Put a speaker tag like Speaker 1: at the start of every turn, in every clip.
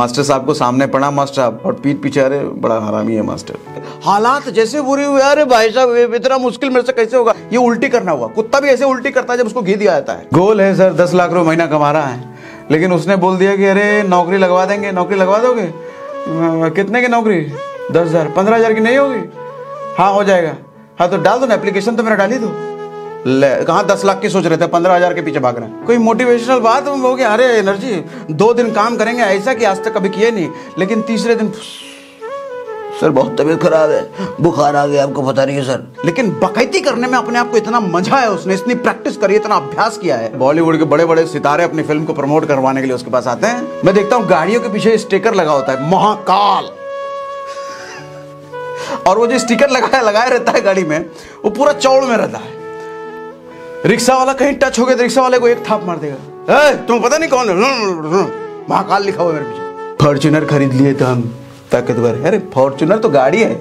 Speaker 1: Master साहब को सामने पड़ा मास्टर साहब और पीठ पीछे, अरे बड़ा हरामी है मास्टर। हालात जैसे बुरी हुए, अरे भाई साहब इतना मुश्किल मेरे से कैसे होगा, ये उल्टी करना हुआ। कुत्ता भी ऐसे उल्टी करता है जब उसको घी दिया जाता है। गोल है सर, 10 लाख रुपए महीना कमा रहा है, लेकिन उसने बोल दिया कि अरे नौकरी लगवा देंगे। नौकरी लगवा दोगे? कितने की नौकरी? 10,000। 15,000 की नहीं होगी? हाँ हो जाएगा। हाँ तो डाल दो ना, एप्लीकेशन तो मैंने डाली दो। ले कहाँ 10 लाख की सोच रहे थे, 15,000 के पीछे भाग रहे हैं। कोई मोटिवेशनल बात होगी? अरे एनर्जी 2 दिन काम करेंगे ऐसा कि आज तक कभी किए नहीं, लेकिन तीसरे दिन सर बहुत तबीयत खराब है, बुखार आ गया, आपको पता नहीं है सर। लेकिन बकैती करने में अपने आप को इतना मजा है, उसने इतनी प्रैक्टिस करी, इतना अभ्यास किया है। बॉलीवुड के बड़े बड़े सितारे अपनी फिल्म को प्रमोट करवाने के लिए उसके पास आते हैं। मैं देखता हूँ गाड़ियों के पीछे स्टिकर लगा होता है महाकाल, और वो जो स्टिकर लगाया रहता है गाड़ी में, वो पूरा चौड़ में रहता है। रिक्शा वाला कहीं टच हो गया तो रिक्शा वाले को एक थाप मार देगा। तुम पता नहीं कौन है, महाकाल लिखा हुआ मेरे पीछे। फॉर्च्यूनर खरीद लिए तो हम ताकतवर है। अरे फॉर्च्यूनर तो गाड़ी है,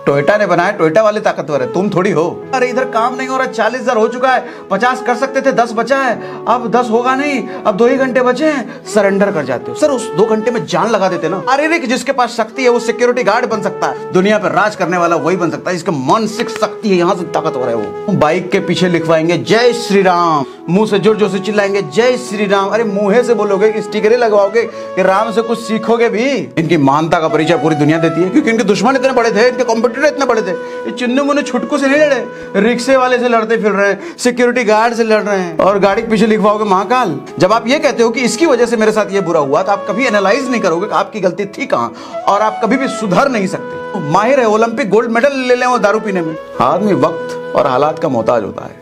Speaker 1: टोयोटा ने बनाया, टोयोटा वाले ताकतवर है, तुम थोड़ी हो। अरे इधर काम नहीं हो रहा, 40,000 हो चुका है, 50 कर सकते थे, 10 बचा है, अब 10 होगा नहीं, अब 2 ही घंटे बचे हैं, सरेंडर कर जाते हो। सर उस 2 घंटे में जान लगा देते ना। अरे रे जिसके पास शक्ति है वो सिक्योरिटी गार्ड बन सकता है, दुनिया पर राज करने वाला वही बन सकता है जिसका मानसिक शक्ति है, यहाँ से ताकतवर है वो। बाइक के पीछे लिखवाएंगे जय श्री राम, मुंह से जोर जोर से चिल्लाएंगे जय श्री राम। अरे मुंह से बोलोगे कि स्टिकर लगवाओगे कि राम से कुछ सीखोगे भी? इनकी महानता का परिचय पूरी दुनिया देती है, क्योंकि इनके दुश्मन इतने बड़े थे, इनके कॉम्पिटिटर इतने बड़े थे। ये चिन्नू मुन्नू छुटकू से नहीं लड़े, रिक्शे वाले से लड़ते फिर रहे हैं, सिक्योरिटी गार्ड से लड़ रहे हैं, और गाड़ी के पीछे लिखवाओगे महाकाल। जब आप ये कहते हो कि इसकी वजह से मेरे साथ ये बुरा हुआ, तो आप कभी एनालाइज नहीं करोगे कि आपकी गलती थी कहां, और आप कभी भी सुधर नहीं सकते। माहिर है, ओलंपिक गोल्ड मेडल ले लें वो दारू पीने में। आदमी वक्त और हालात का मोहताज होता है,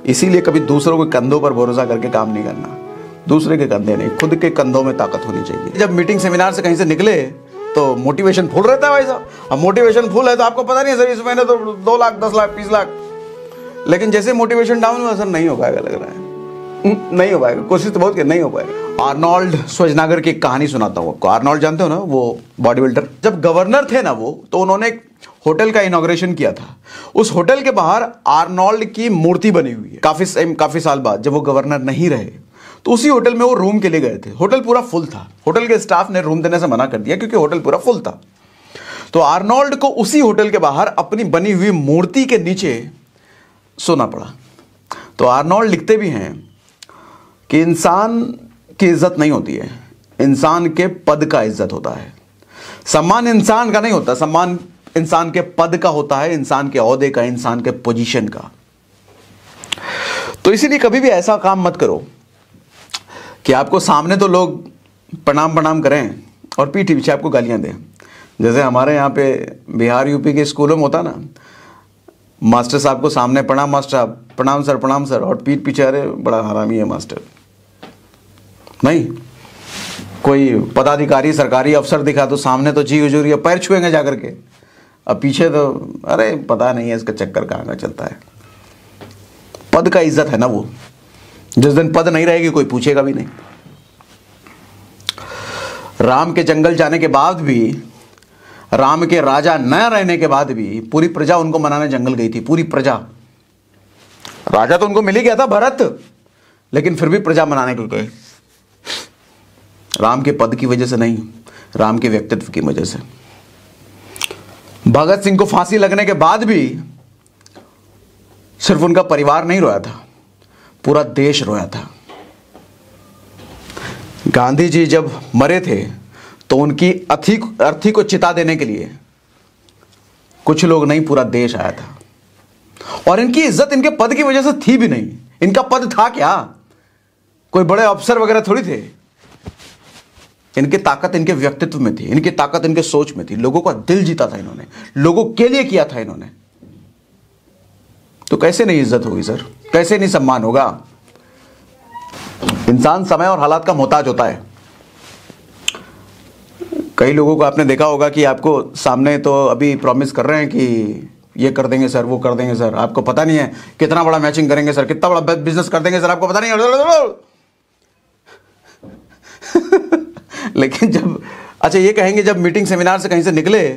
Speaker 1: इसीलिए कभी दूसरों के कंधों पर भरोसा करके काम नहीं करना। दूसरे के कंधे नहीं, खुद के कंधों में ताकत होनी चाहिए। जब मीटिंग सेमिनार से कहीं से निकले तो मोटिवेशन फुल रहता है भाई साहब। अब मोटिवेशन फुल है तो आपको पता नहीं है सर इस महीने तो 2 लाख 10 लाख 20 लाख, लेकिन जैसे मोटिवेशन डाउन हुआ सर नहीं हो पाएगा, लग रहा है नहीं हो पाएगा। कोशिश तो बहुत की, नहीं हो पाएगा। आर्नोल्ड श्वार्ज़नेगर की कहानी सुनाता हूँ आपको। आर्नोल्ड जानते हो ना, वो बॉडी बिल्डर। जब गवर्नर थे ना वो, तो उन्होंने एक होटल का इनॉग्रेशन किया था। उस होटल के बाहर आर्नोल्ड की मूर्ति बनी हुई है। काफी साल बाद जब वो गवर्नर नहीं रहे, तो उसी होटल में वो रूम के लिए गए थे। होटल पूरा फुल था, होटल के स्टाफ ने रूम देने से मना कर दिया क्योंकि होटल पूरा फुल था। तो आर्नोल्ड को उसी होटल के बाहर अपनी बनी हुई मूर्ति के नीचे सोना पड़ा। तो आर्नोल्ड लिखते भी हैं कि इंसान की इज्जत नहीं होती है, इंसान के पद का इज्जत होता है। सम्मान इंसान का नहीं होता, सम्मान इंसान के पद का होता है, इंसान के ओहदे का, इंसान के पोजीशन का। तो इसीलिए कभी भी ऐसा काम मत करो कि आपको सामने तो लोग प्रणाम करें और पीठ पीछे आपको गालियां दें। जैसे हमारे यहाँ पे बिहार यूपी के स्कूलों में होता ना, मास्टर साहब को सामने प्रणाम मास्टर साहब, प्रणाम सर, और पीठ पीछे अरे बड़ा हरामी है मास्टर। नहीं, कोई पदाधिकारी सरकारी अफसर दिखा तो सामने तो जी हुजूर, पैर छुएंगे जाकर के, अब पीछे तो अरे पता नहीं है इसका चक्कर कहाँ का चलता है। पद का इज्जत है ना वो, जिस दिन पद नहीं रहेगी कोई पूछेगा भी नहीं। राम के जंगल जाने के बाद भी, राम के राजा न रहने के बाद भी पूरी प्रजा उनको मनाने जंगल गई थी। पूरी प्रजा, राजा तो उनको मिल ही गया था भरत, लेकिन फिर भी प्रजा मनाने को गए। राम के पद की वजह से नहीं, राम के व्यक्तित्व की वजह से। भगत सिंह को फांसी लगने के बाद भी सिर्फ उनका परिवार नहीं रोया था, पूरा देश रोया था। गांधी जी जब मरे थे तो उनकी अर्थी को चिता देने के लिए कुछ लोग नहीं, पूरा देश आया था। और इनकी इज्जत इनके पद की वजह से थी भी नहीं। इनका पद था क्या? कोई बड़े अफसर वगैरह थोड़ी थे। इनकी ताकत इनके व्यक्तित्व में थी, इनकी ताकत इनके सोच में थी। लोगों का दिल जीता था इन्होंने, लोगों के लिए किया था इन्होंने। तो कैसे नहीं इज्जत होगी सर, कैसे नहीं सम्मान होगा? इंसान समय और हालात का मोहताज होता है। कई लोगों को आपने देखा होगा कि आपको सामने तो अभी प्रॉमिस कर रहे हैं कि ये कर देंगे सर, वो कर देंगे सर, आपको पता नहीं है कितना बड़ा मैचिंग करेंगे सर, कितना बड़ा बिजनेस कर देंगे सर, आपको पता नहीं है। लेकिन जब अच्छा ये कहेंगे, जब मीटिंग सेमिनार से कहीं से निकले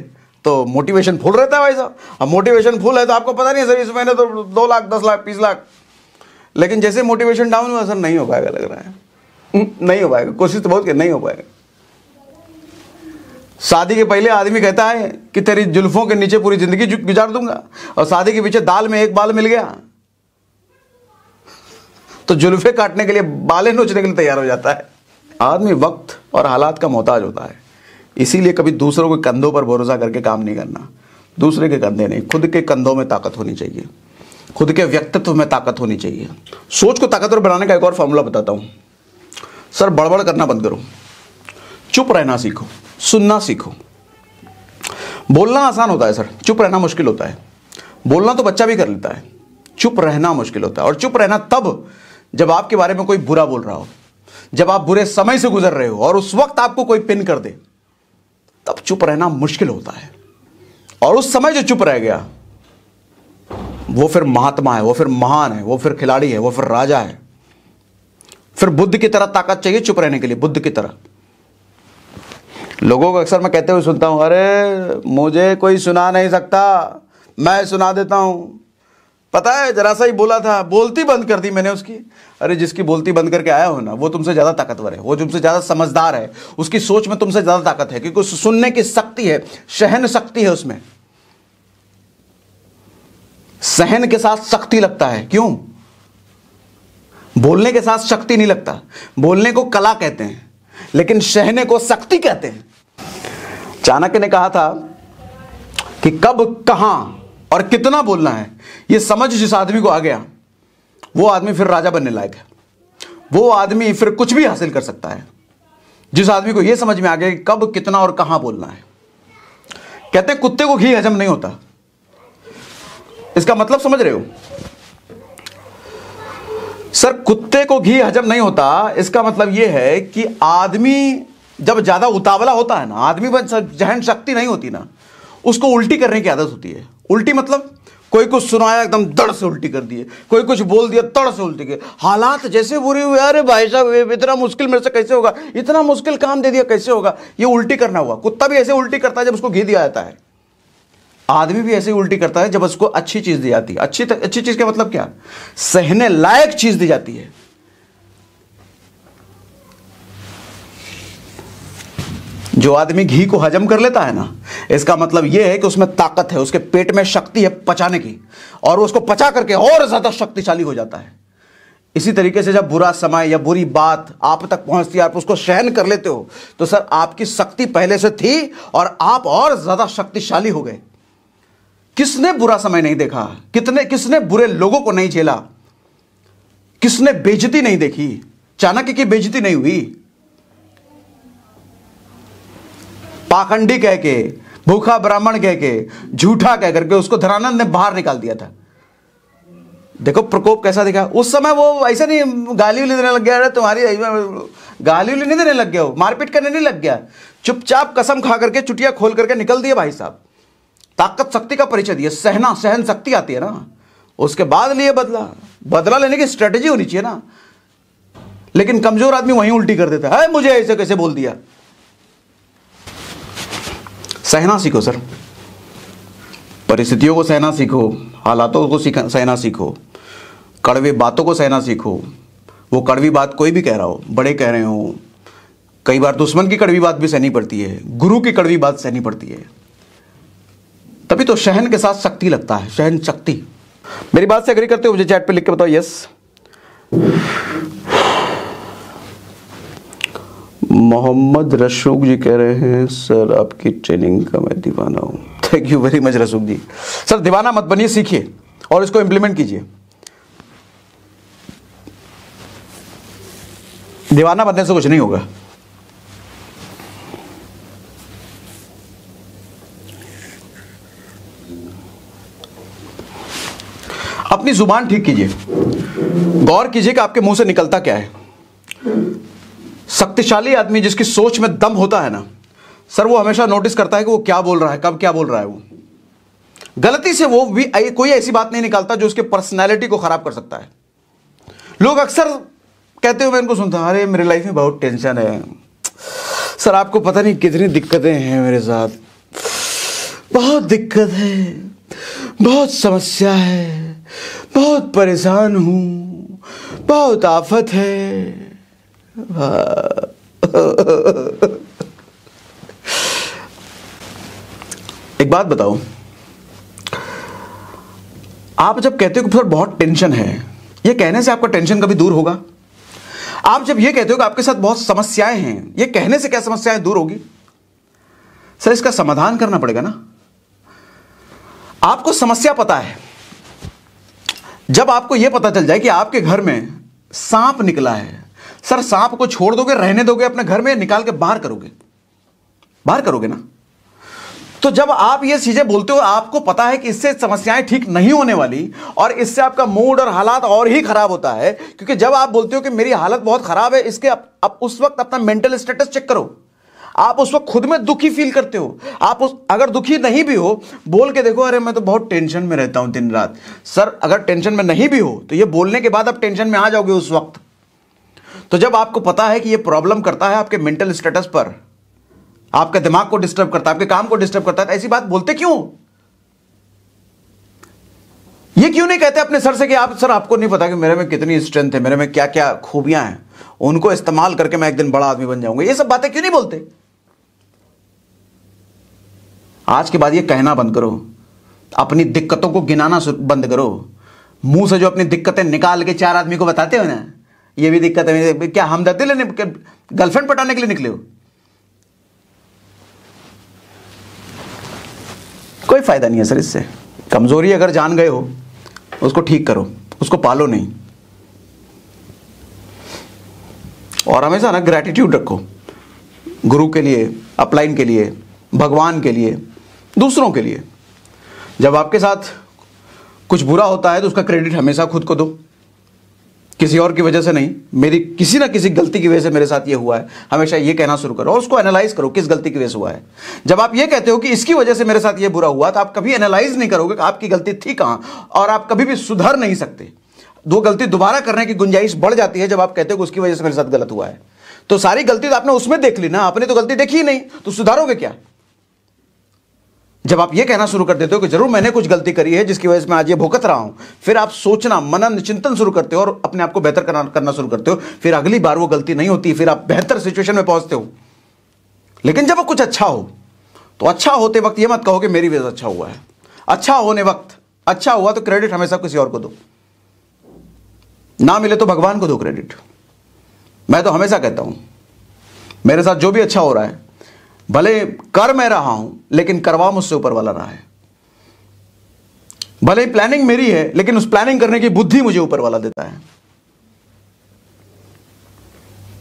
Speaker 1: तो मोटिवेशन फुल रहता है भाई साहब। अब मोटिवेशन फुल है तो आपको पता नहीं है सर इस महीने तो 2 लाख 10 लाख 20 लाख, लेकिन जैसे मोटिवेशन डाउन हुआ सर नहीं हो पाएगा, लग रहा है नहीं हो पाएगा। कोशिश तो बहुत की, नहीं हो पाएगा। शादी के पहले आदमी कहता है कि तेरी जुल्फों के नीचे पूरी जिंदगी गुजार दूंगा, और शादी के पीछे दाल में एक बाल मिल गया तो जुल्फे काटने के लिए, बालें नोचने के लिए तैयार हो जाता है। आदमी वक्त और हालात का मोहताज होता है, इसीलिए कभी दूसरों के कंधों पर भरोसा करके काम नहीं करना। दूसरे के कंधे नहीं, खुद के कंधों में ताकत होनी चाहिए, खुद के व्यक्तित्व में ताकत होनी चाहिए। सोच को ताकतवर बनाने का एक और फॉर्मूला बताता हूं। सर, बड़बड़ करना बंद करो, चुप रहना सीखो, सुनना सीखो। बोलना आसान होता है सर, चुप रहना मुश्किल होता है। बोलना तो बच्चा भी कर लेता है, चुप रहना मुश्किल होता है। और चुप रहना तब जब आपके बारे में कोई बुरा बोल रहा हो, जब आप बुरे समय से गुजर रहे हो और उस वक्त आपको कोई पिन कर दे, तब चुप रहना मुश्किल होता है। और उस समय जो चुप रह गया वो फिर महात्मा है, वो फिर महान है, वो फिर खिलाड़ी है, वो फिर राजा है। फिर बुद्ध की तरह ताकत चाहिए चुप रहने के लिए, बुद्ध की तरह। लोगों को अक्सर मैं कहते हुए सुनता हूं, अरे मुझे कोई सुना नहीं सकता, मैं सुना देता हूं। पता है, जरा सा ही बोला था, बोलती बंद कर दी मैंने उसकी। अरे जिसकी बोलती बंद करके आया हो ना, वो तुमसे ज्यादा ताकतवर है, वो तुमसे ज्यादा समझदार है, उसकी सोच में तुमसे ज्यादा ताकत है, क्योंकि उस सुनने की शक्ति है, सहन शक्ति है उसमें। सहन के साथ शक्ति लगता है, क्यों? बोलने के साथ शक्ति नहीं लगता। बोलने को कला कहते हैं, लेकिन सहने को शक्ति कहते हैं। चाणक्य ने कहा था कि कब, कहां और कितना बोलना है, यह समझ जिस आदमी को आ गया, वो आदमी फिर राजा बनने लायक है। वो आदमी फिर कुछ भी हासिल कर सकता है, जिस आदमी को यह समझ में आ गया कि कब, कितना और कहां बोलना है। कहते हैं कुत्ते को घी हजम नहीं होता। इसका मतलब समझ रहे हो सर? कुत्ते को घी हजम नहीं होता, इसका मतलब यह है कि आदमी जब ज्यादा उतावला होता है ना, आदमी में जहन शक्ति नहीं होती ना, उसको उल्टी करने की आदत होती है। उल्टी मतलब कोई कुछ सुनाया एकदम दड़ से उल्टी कर दिए, कोई कुछ बोल दिया तड़ से उल्टी किए। हालात जैसे बुरे हुए, अरे भाई साहब इतना मुश्किल मेरे से कैसे होगा, इतना मुश्किल काम दे दिया कैसे होगा, ये उल्टी करना हुआ। कुत्ता भी ऐसे उल्टी करता है जब उसको घी दिया जाता है। आदमी भी ऐसे ही उल्टी करता है जब उसको अच्छी चीज दी जाती है। अच्छी चीज का मतलब क्या? सहने लायक चीज दी जाती है। जो आदमी घी को हजम कर लेता है ना, इसका मतलब यह है कि उसमें ताकत है, उसके पेट में शक्ति है पचाने की, और वो उसको पचा करके और ज्यादा शक्तिशाली हो जाता है। इसी तरीके से जब बुरा समय या बुरी बात आप तक पहुंचती है, आप उसको सहन कर लेते हो, तो सर आपकी शक्ति पहले से थी और आप और ज्यादा शक्तिशाली हो गए। किसने बुरा समय नहीं देखा? किसने बुरे लोगों को नहीं झेला? किसने बेइज्जती नहीं देखी? चाणक्य की बेइज्जती नहीं हुई। पाखंडी कह के, भूखा ब्राह्मण कह के, झूठा कह करके उसको धनानंद ने बाहर निकाल दिया था। देखो प्रकोप कैसा दिखा उस समय। वो ऐसा नहीं गाली उली देने लग गया, तुम्हारी गाली उली नहीं देने लग गया, वो मारपीट करने नहीं लग गया। चुपचाप कसम खा करके, चुटिया खोल करके निकल दिया भाई साहब। ताकत शक्ति का परिचय दिया, सहन शक्ति आती है ना, उसके बाद लिए बदला लेने की स्ट्रेटेजी होनी चाहिए ना। लेकिन कमजोर आदमी वहीं उल्टी कर देता है, मुझे ऐसे कैसे बोल दिया। सहना सीखो सर, परिस्थितियों को सहना सीखो, हालातों को सहना सीखो, कड़वी बातों को सहना सीखो। वो कड़वी बात कोई भी कह रहा हो, बड़े कह रहे हो, कई बार दुश्मन की कड़वी बात भी सहनी पड़ती है, गुरु की कड़वी बात सहनी पड़ती है। तभी तो सहन के साथ शक्ति लगता है, सहन शक्ति। मेरी बात से एग्री करते हो? मुझे चैट पे लिख के बताओ यस। मोहम्मद रसूख जी कह रहे हैं सर आपकी ट्रेनिंग का मैं दीवाना हूं। Thank you very much Rasookh ji. Sir दीवाना मत बनिए, सीखिए और इसको इंप्लीमेंट कीजिए। दीवाना बनने से कुछ नहीं होगा। अपनी जुबान ठीक कीजिए, गौर कीजिए कि आपके मुंह से निकलता क्या है। शक्तिशाली आदमी जिसकी सोच में दम होता है ना सर, वो हमेशा नोटिस करता है कि वो क्या बोल रहा है, कब क्या बोल रहा है। वो गलती से वो भी कोई ऐसी बात नहीं निकालता जो उसके पर्सनैलिटी को खराब कर सकता है। लोग अक्सर कहते हुए मैं इनको सुनता हूं, अरे मेरी लाइफ में बहुत टेंशन है सर, आपको पता नहीं कितनी दिक्कतें हैं मेरे साथ, बहुत दिक्कत है, बहुत समस्या है, बहुत परेशान हूं, बहुत आफत है। एक बात बताओ, आप जब कहते हो कि सर बहुत टेंशन है, ये कहने से आपका टेंशन कभी दूर होगा? आप जब ये कहते हो कि आपके साथ बहुत समस्याएं हैं, ये कहने से क्या समस्याएं दूर होगी? सर इसका समाधान करना पड़ेगा ना। आपको समस्या पता है, जब आपको यह पता चल जाए कि आपके घर में सांप निकला है, सर सांप को छोड़ दोगे, रहने दोगे अपने घर में, निकाल के बाहर करोगे? बाहर करोगे ना। तो जब आप ये चीजें बोलते हो, आपको पता है कि इससे समस्याएं ठीक नहीं होने वाली और इससे आपका मूड और हालात और ही खराब होता है, क्योंकि जब आप बोलते हो कि मेरी हालत बहुत खराब है, इसके आप उस वक्त अपना मेंटल स्टेटस चेक करो। आप उस वक्त खुद में दुखी फील करते हो। अगर दुखी नहीं भी हो, बोल के देखो, अरे मैं तो बहुत टेंशन में रहता हूं दिन रात। सर अगर टेंशन में नहीं भी हो तो ये बोलने के बाद आप टेंशन में आ जाओगे उस वक्त। तो जब आपको पता है कि ये प्रॉब्लम करता है आपके मेंटल स्टेटस पर, आपके दिमाग को डिस्टर्ब करता है, आपके काम को डिस्टर्ब करता है, तो ऐसी बात बोलते क्यों? ये क्यों नहीं कहते अपने सर से कि आप सर आपको नहीं पता कि मेरे में कितनी स्ट्रेंथ है, मेरे में क्या क्या खूबियां हैं, उनको इस्तेमाल करके मैं एक दिन बड़ा आदमी बन जाऊंगा। ये सब बातें क्यों नहीं बोलते? आज के बाद ये कहना बंद करो, अपनी दिक्कतों को गिनाना बंद करो। मुंह से जो अपनी दिक्कतें निकाल के चार आदमी को बताते हो ना, ये भी दिक्कत है, क्या हमदर्दी लेने, गर्लफ्रेंड पटाने के लिए निकले हो? कोई फायदा नहीं है सर इससे। कमजोरी अगर जान गए हो उसको ठीक करो, उसको पालो नहीं। और हमेशा ना ग्रैटिट्यूड रखो, गुरु के लिए, अपलाइन के लिए, भगवान के लिए, दूसरों के लिए। जब आपके साथ कुछ बुरा होता है तो उसका क्रेडिट हमेशा खुद को दो, किसी और की वजह से नहीं। मेरी किसी ना किसी गलती की वजह से मेरे साथ ये हुआ है, हमेशा ये कहना शुरू करो और उसको एनालाइज करो किस गलती की वजह से हुआ है। जब आप ये कहते हो कि इसकी वजह से मेरे साथ ये बुरा हुआ, तो आप कभी एनालाइज नहीं करोगे कि आपकी गलती थी कहां, और आप कभी भी सुधर नहीं सकते। दो गलती दोबारा करने की गुंजाइश बढ़ जाती है जब आप कहते हो कि उसकी वजह से मेरे साथ गलत हुआ है। तो सारी गलती तो आपने उसमें देख ली ना, आपने तो गलती देखी ही नहीं, तो सुधारोगे क्या? जब आप ये कहना शुरू कर देते हो कि जरूर मैंने कुछ गलती करी है जिसकी वजह से मैं आज ये भुगत रहा हूं, फिर आप सोचना, मनन, चिंतन शुरू करते हो और अपने आप को बेहतर करना शुरू करते हो। फिर अगली बार वो गलती नहीं होती, फिर आप बेहतर सिचुएशन में पहुंचते हो। लेकिन जब वो कुछ अच्छा हो तो अच्छा होते वक्त ये मत कहो कि मेरी वजह से अच्छा हुआ है। अच्छा होने वक्त अच्छा हुआ तो क्रेडिट हमेशा किसी और को दो, ना मिले तो भगवान को दो क्रेडिट। मैं तो हमेशा कहता हूं मेरे साथ जो भी अच्छा हो रहा है, भले कर मैं रहा हूं लेकिन करवा मुझसे ऊपर वाला रहा है। भले प्लानिंग मेरी है लेकिन उस प्लानिंग करने की बुद्धि मुझे ऊपर वाला देता है।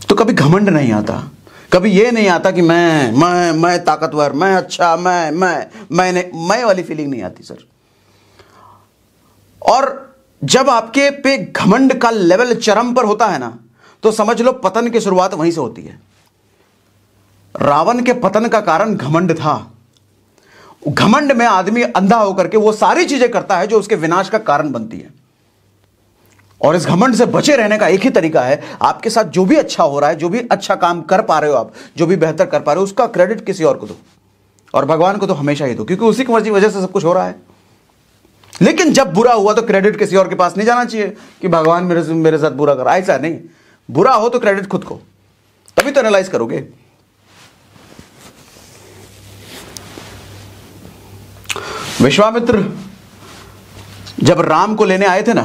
Speaker 1: तो कभी घमंड नहीं आता, कभी ये नहीं आता कि मैं ताकतवर, मैं अच्छा, मैं वाली फीलिंग नहीं आती सर। और जब आपके पे घमंड का लेवल चरम पर होता है ना, तो समझ लो पतन की शुरुआत वहीं से होती है। रावण के पतन का कारण घमंड था। घमंड में आदमी अंधा होकर के वो सारी चीजें करता है जो उसके विनाश का कारण बनती है। और इस घमंड से बचे रहने का एक ही तरीका है, आपके साथ जो भी अच्छा हो रहा है, जो भी अच्छा काम कर पा रहे हो आप, जो भी बेहतर कर पा रहे हो, उसका क्रेडिट किसी और को दो और भगवान को तो हमेशा ही दो, क्योंकि उसी की वजह से सब कुछ हो रहा है। लेकिन जब बुरा हुआ तो क्रेडिट किसी और के पास नहीं जाना चाहिए कि भगवान मेरे साथ बुरा कर। ऐसा नहीं, बुरा हो तो क्रेडिट खुद को, तभी तो एनालाइज करोगे। विश्वामित्र जब राम को लेने आए थे ना,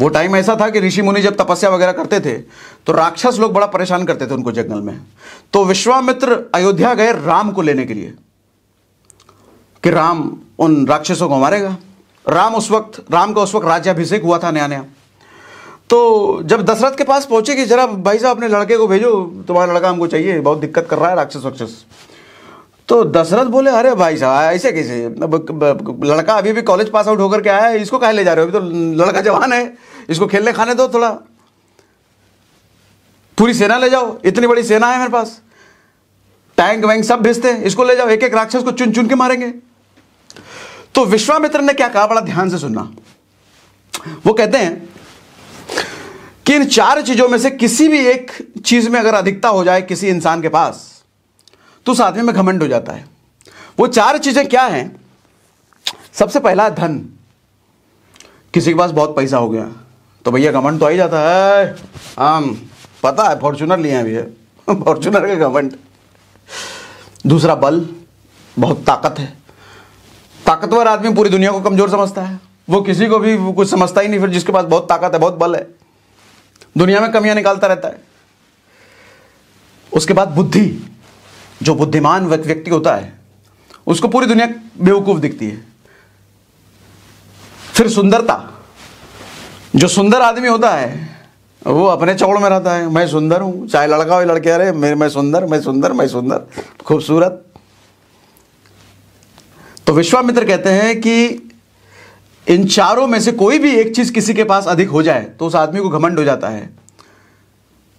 Speaker 1: वो टाइम ऐसा था कि ऋषि मुनि जब तपस्या वगैरह करते थे तो राक्षस लोग बड़ा परेशान करते थे उनको जंगल में। तो विश्वामित्र अयोध्या गए राम को लेने के लिए कि राम उन राक्षसों को मारेगा। राम का उस वक्त राज्याभिषेक हुआ था नया नया। तो जब दशरथ के पास पहुंचे कि जरा भाई साहब अपने लड़के को भेजो, तुम्हारा लड़का हमको चाहिए, बहुत दिक्कत कर रहा है राक्षस। तो दशरथ बोले, अरे भाई साहब ऐसे कैसे, लड़का अभी भी कॉलेज पास आउट होकर के आया है, इसको काहे ले जा रहे हो? अभी तो लड़का जवान है, इसको खेलने खाने दो थोड़ा। पूरी सेना ले जाओ, इतनी बड़ी सेना है मेरे पास, टैंक वैंक सब भेजते हैं, इसको ले जाओ, एक एक राक्षस को चुन चुन के मारेंगे। तो विश्वामित्र ने क्या कहा, बड़ा ध्यान से सुनना। वो कहते हैं कि इन चार चीजों में से किसी भी एक चीज में अगर अधिकता हो जाए किसी इंसान के पास तो उस आदमी में घमंड हो जाता है। वो चार चीजें क्या हैं? सबसे पहला धन। किसी के पास बहुत पैसा हो गया तो भैया घमंड तो आ ही जाता है, पता है फॉर्च्यूनर लिए हैं भैया, फॉर्च्यूनर का घमंड। दूसरा बल, बहुत ताकत है। ताकतवर आदमी पूरी दुनिया को कमजोर समझता है, वो किसी को भी कुछ समझता ही नहीं। फिर जिसके पास बहुत ताकत है, बहुत बल है, दुनिया में कमियां निकालता रहता है। उसके बाद बुद्धि, जो बुद्धिमान व्यक्ति होता है उसको पूरी दुनिया बेवकूफ दिखती है। फिर सुंदरता, जो सुंदर आदमी होता है वो अपने चौड़ में रहता है, मैं सुंदर हूं, चाहे लड़का हो लड़के, अरे मैं सुंदर, मैं सुंदर, मैं सुंदर, खूबसूरत। तो विश्वामित्र कहते हैं कि इन चारों में से कोई भी एक चीज किसी के पास अधिक हो जाए तो उस आदमी को घमंड हो जाता है।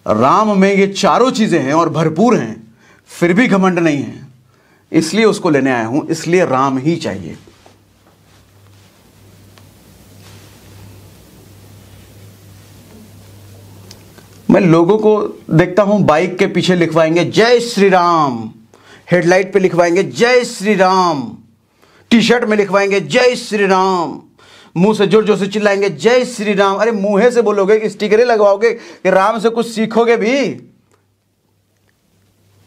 Speaker 1: राम में ये चारों चीजें हैं और भरपूर हैं, फिर भी घमंड नहीं है, इसलिए उसको लेने आया हूं, इसलिए राम ही चाहिए। मैं लोगों को देखता हूं बाइक के पीछे लिखवाएंगे जय श्री राम, हेडलाइट पे लिखवाएंगे जय श्री राम, टी शर्ट में लिखवाएंगे जय श्री राम, मुंह से जोर जोर से चिल्लाएंगे जय श्री राम। अरे मुंह से बोलोगे कि स्टिकर लगवाओगे कि राम से कुछ सीखोगे भी?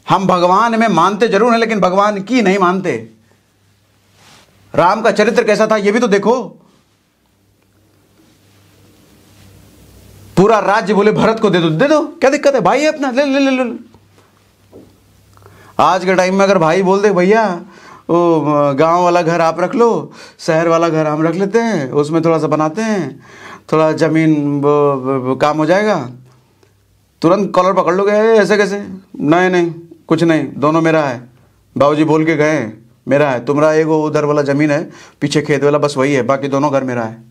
Speaker 1: हम भगवान में मानते जरूर हैं लेकिन भगवान की नहीं मानते। राम का चरित्र कैसा था यह भी तो देखो। पूरा राज्य बोले भरत को दे दो, क्या दिक्कत है, भाई है अपना, ले ले ले ले। आज के टाइम में अगर भाई बोल दे भैया वो गांव वाला घर आप रख लो, शहर वाला घर हम रख लेते हैं, उसमें थोड़ा सा बनाते हैं, थोड़ा जमीन काम हो जाएगा, तुरंत कॉलर पकड़ लोगे। ऐसे कैसे? नहीं कुछ नहीं, दोनों मेरा है, बाबूजी बोल के गए मेरा है, तुम्हारा एगो उधर वाला जमीन है, पीछे खेत वाला, बस वही है, बाकी दोनों घर मेरा है।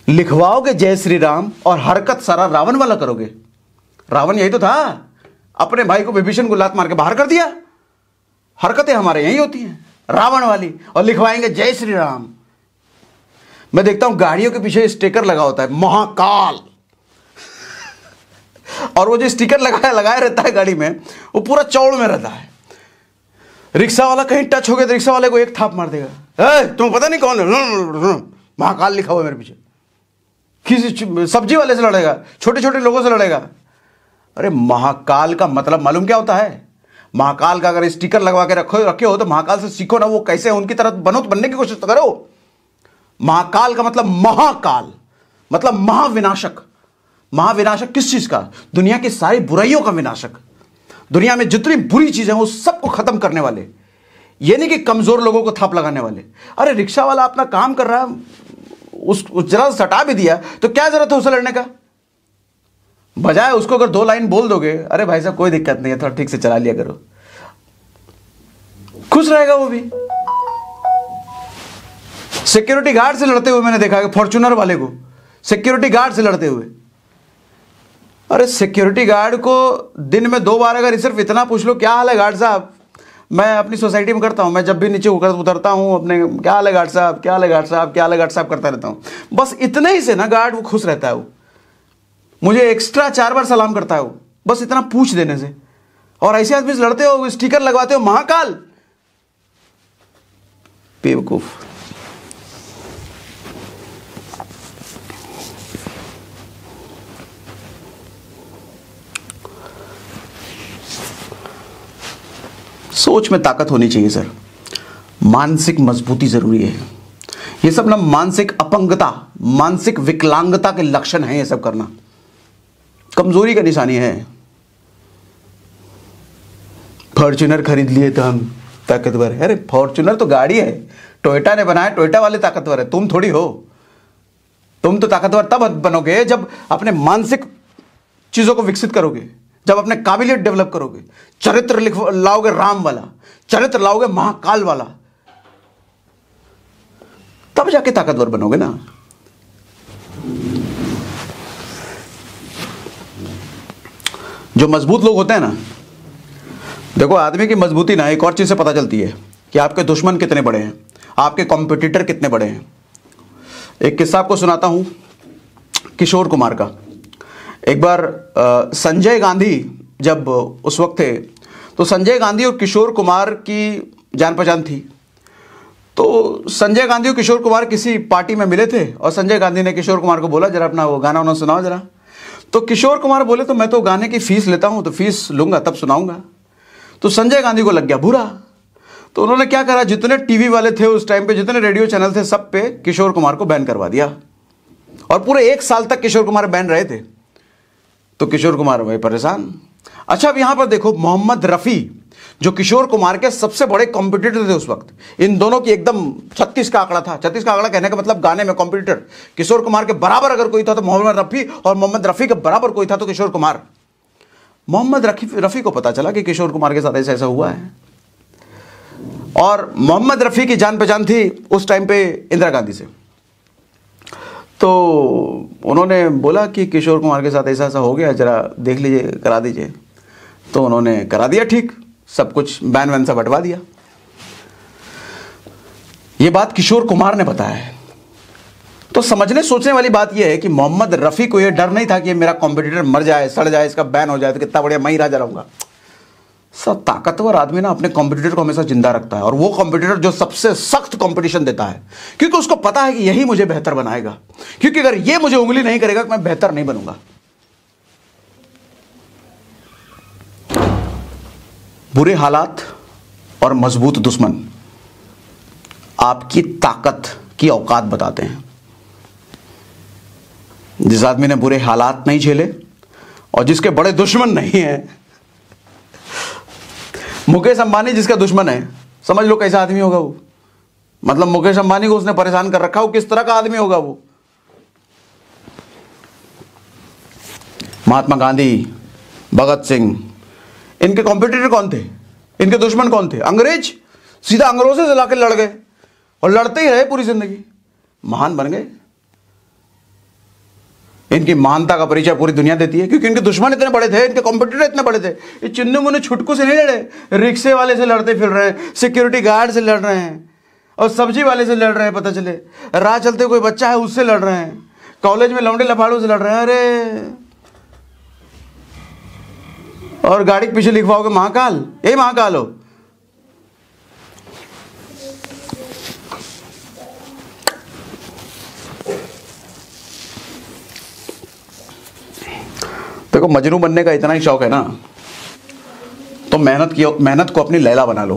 Speaker 1: लिखवाओगे जय श्री राम और हरकत सारा रावण वाला करोगे। रावण यही तो था, अपने भाई को विभीषण को लात मार के बाहर कर दिया। हरकतें हमारे यही होती हैं, रावण वाली। और लिखवाएंगे जय श्री राम। मैं देखता हूं गाड़ियों के पीछे स्टिकर लगा होता है महाकाल, और वो जो स्टिकर लगाया रहता है गाड़ी में, वो पूरा चौड़ में रहता है। रिक्शा वाला कहीं टच हो गया तो रिक्शा वाले को एक थाप मार देगा। तुम पता नहीं कौन है, महाकाल लिखा हुआ है मेरे पीछे। किसी सब्जी वाले से लड़ेगा, छोटे छोटे लोगों से लड़ेगा। अरे महाकाल का मतलब मालूम क्या होता है? महाकाल का अगर स्टिकर लगवा के रखे हो तो महाकाल से सीखो ना, वो कैसे है उनकी तरह बनो, तो बनने की कोशिश तो करो। महाकाल का मतलब महाकाल, मतलब महाविनाशक। महाविनाशक किस चीज का? दुनिया की सारी बुराइयों का विनाशक। दुनिया में जितनी बुरी चीजें हैं वो सबको खत्म करने वाले, ये नहीं कि कमजोर लोगों को थाप लगाने वाले। अरे रिक्शा वाला अपना काम कर रहा है, उस जरा सटा भी दिया तो क्या जरूरत है उसे लड़ने का? बजाय उसको अगर 2 लाइन बोल दोगे, अरे भाई साहब कोई दिक्कत नहीं है, थोड़ा ठीक से चला लिया करो, खुश रहेगा वो भी। सिक्योरिटी गार्ड से लड़ते हुए मैंने देखा है, फॉर्च्यूनर वाले को सिक्योरिटी गार्ड से लड़ते हुए। अरे सिक्योरिटी गार्ड को दिन में 2 बार अगर सिर्फ इतना पूछ लो क्या हाल है गार्ड साहब, मैं अपनी सोसाइटी में करता हूं, मैं जब भी नीचे उतरता हूं अपने, क्या हाल है गार्ड साहब, क्या हाल है गार्ड साहब, क्या हाल है गार्ड साहब करता रहता हूं। बस इतने ही से ना गार्ड वो खुश रहता है, वो मुझे एक्स्ट्रा 4 बार सलाम करता है वो, बस इतना पूछ देने से। और ऐसे आदमी से लड़ते हो, स्टिकर लगवाते हो महाकाल, बेवकूफ। सोच में ताकत होनी चाहिए सर, मानसिक मजबूती जरूरी है। ये सब ना मानसिक अपंगता, मानसिक विकलांगता के लक्षण हैं, ये सब करना कमजोरी का निशानी है। फॉर्च्यूनर खरीद लिए तो हम ताकतवर है। अरे फॉर्च्यूनर तो गाड़ी है, टोयोटा ने बनाया, टोयोटा वाले ताकतवर है, तुम थोड़ी हो। तुम तो ताकतवर तब बनोगे जब अपने मानसिक चीजों को विकसित करोगे, जब अपने काबिलियत डेवलप करोगे, चरित्र लाओगे राम वाला, चरित्र लाओगे महाकाल वाला, तब जाके ताकतवर बनोगे ना। जो मजबूत लोग होते हैं ना, देखो आदमी की मजबूती ना एक और चीज से पता चलती है कि आपके दुश्मन कितने बड़े हैं, आपके कॉम्पिटिटर कितने बड़े हैं। एक किस्सा आपको सुनाता हूं किशोर कुमार का। एक बार संजय गांधी जब उस वक्त थे, तो संजय गांधी और किशोर कुमार की जान पहचान थी। तो संजय गांधी और किशोर कुमार किसी पार्टी में मिले थे और संजय गांधी ने किशोर कुमार को बोला जरा अपना वो गाना उन्होंने सुनाओ जरा। तो किशोर कुमार बोले तो मैं तो गाने की फीस लेता हूं, तो फीस लूंगा तब सुनाऊंगा। तो संजय गांधी को लग गया बुरा, तो उन्होंने क्या करा, जितने टीवी वाले थे उस टाइम पे, जितने रेडियो चैनल थे, सब पे किशोर कुमार को बैन करवा दिया। और पूरे 1 साल तक किशोर कुमार बैन रहे थे। तो किशोर कुमार भाई परेशान। अच्छा, अब यहां पर देखो, मोहम्मद रफी जो किशोर कुमार के सबसे बड़े कॉम्पिटिटर थे उस वक्त, इन दोनों की एकदम 36 का आंकड़ा था। 36 का आंकड़ा कहने का मतलब गाने में कॉम्पिटिटर। किशोर कुमार के बराबर अगर कोई था तो मोहम्मद रफी, और मोहम्मद रफी के बराबर कोई था तो किशोर कुमार। मोहम्मद रफी को पता चला कि किशोर कुमार के साथ ऐसा ऐसा हुआ है, और मोहम्मद रफी की जान पहचान थी उस टाइम पे इंदिरा गांधी से। तो उन्होंने बोला कि किशोर कुमार के साथ ऐसा ऐसा हो गया, जरा देख लीजिए, करा दीजिए। तो उन्होंने करा दिया, ठीक, सब कुछ बैन वैन से बंटवा दिया। ये बात किशोर कुमार ने बताया है। तो समझने सोचने वाली बात यह है कि मोहम्मद रफी को यह डर नहीं था कि मेरा कॉम्पिटिटर मर जाए, सड़ जाए, इसका बैन हो जाए तो कितना बढ़िया, मैं ही राजा रहूंगा। सब ताकतवर आदमी ना अपने कॉम्पिटिटर को हमेशा जिंदा रखता है, और वो कॉम्पिटिटर जो सबसे सख्त कंपटीशन देता है, क्योंकि उसको पता है कि यही मुझे बेहतर बनाएगा, क्योंकि अगर ये मुझे उंगली नहीं करेगा तो मैं बेहतर नहीं बनूंगा। बुरे हालात और मजबूत दुश्मन आपकी ताकत की औकात बताते हैं। जिस आदमी ने बुरे हालात नहीं झेले और जिसके बड़े दुश्मन नहीं है, मुकेश अंबानी जिसका दुश्मन है, समझ लो कैसा आदमी होगा वो। मतलब मुकेश अंबानी को उसने परेशान कर रखा, वो किस तरह का आदमी होगा वो। महात्मा गांधी, भगत सिंह, इनके कॉम्पिटिटर कौन थे, इनके दुश्मन कौन थे? अंग्रेज। सीधा अंग्रेजों से लाकर लड़ गए और लड़ते ही रहे पूरी जिंदगी, महान बन गए। इनकी महानता का परिचय पूरी दुनिया देती है, क्योंकि इनके दुश्मन इतने बड़े थे, इनके कॉम्पिटिटर इतने बड़े थे। ये चिन्नू मुन्नू छुटकू से नहीं लड़े, रिक्शे वाले से लड़ते फिर रहे हैं, सिक्योरिटी गार्ड से लड़ रहे हैं, और सब्जी वाले से लड़ रहे हैं, पता चले राह चलते कोई बच्चा है उससे लड़ रहे हैं, कॉलेज में लौंडे लफाड़ों से लड़ रहे हैं। अरे, और गाड़ी के पीछे लिखवाओगे महाकाल, यही महाकाल हो। देखो, मजनू बनने का इतना ही शौक है ना, तो मेहनत को अपनी लैला बना लो,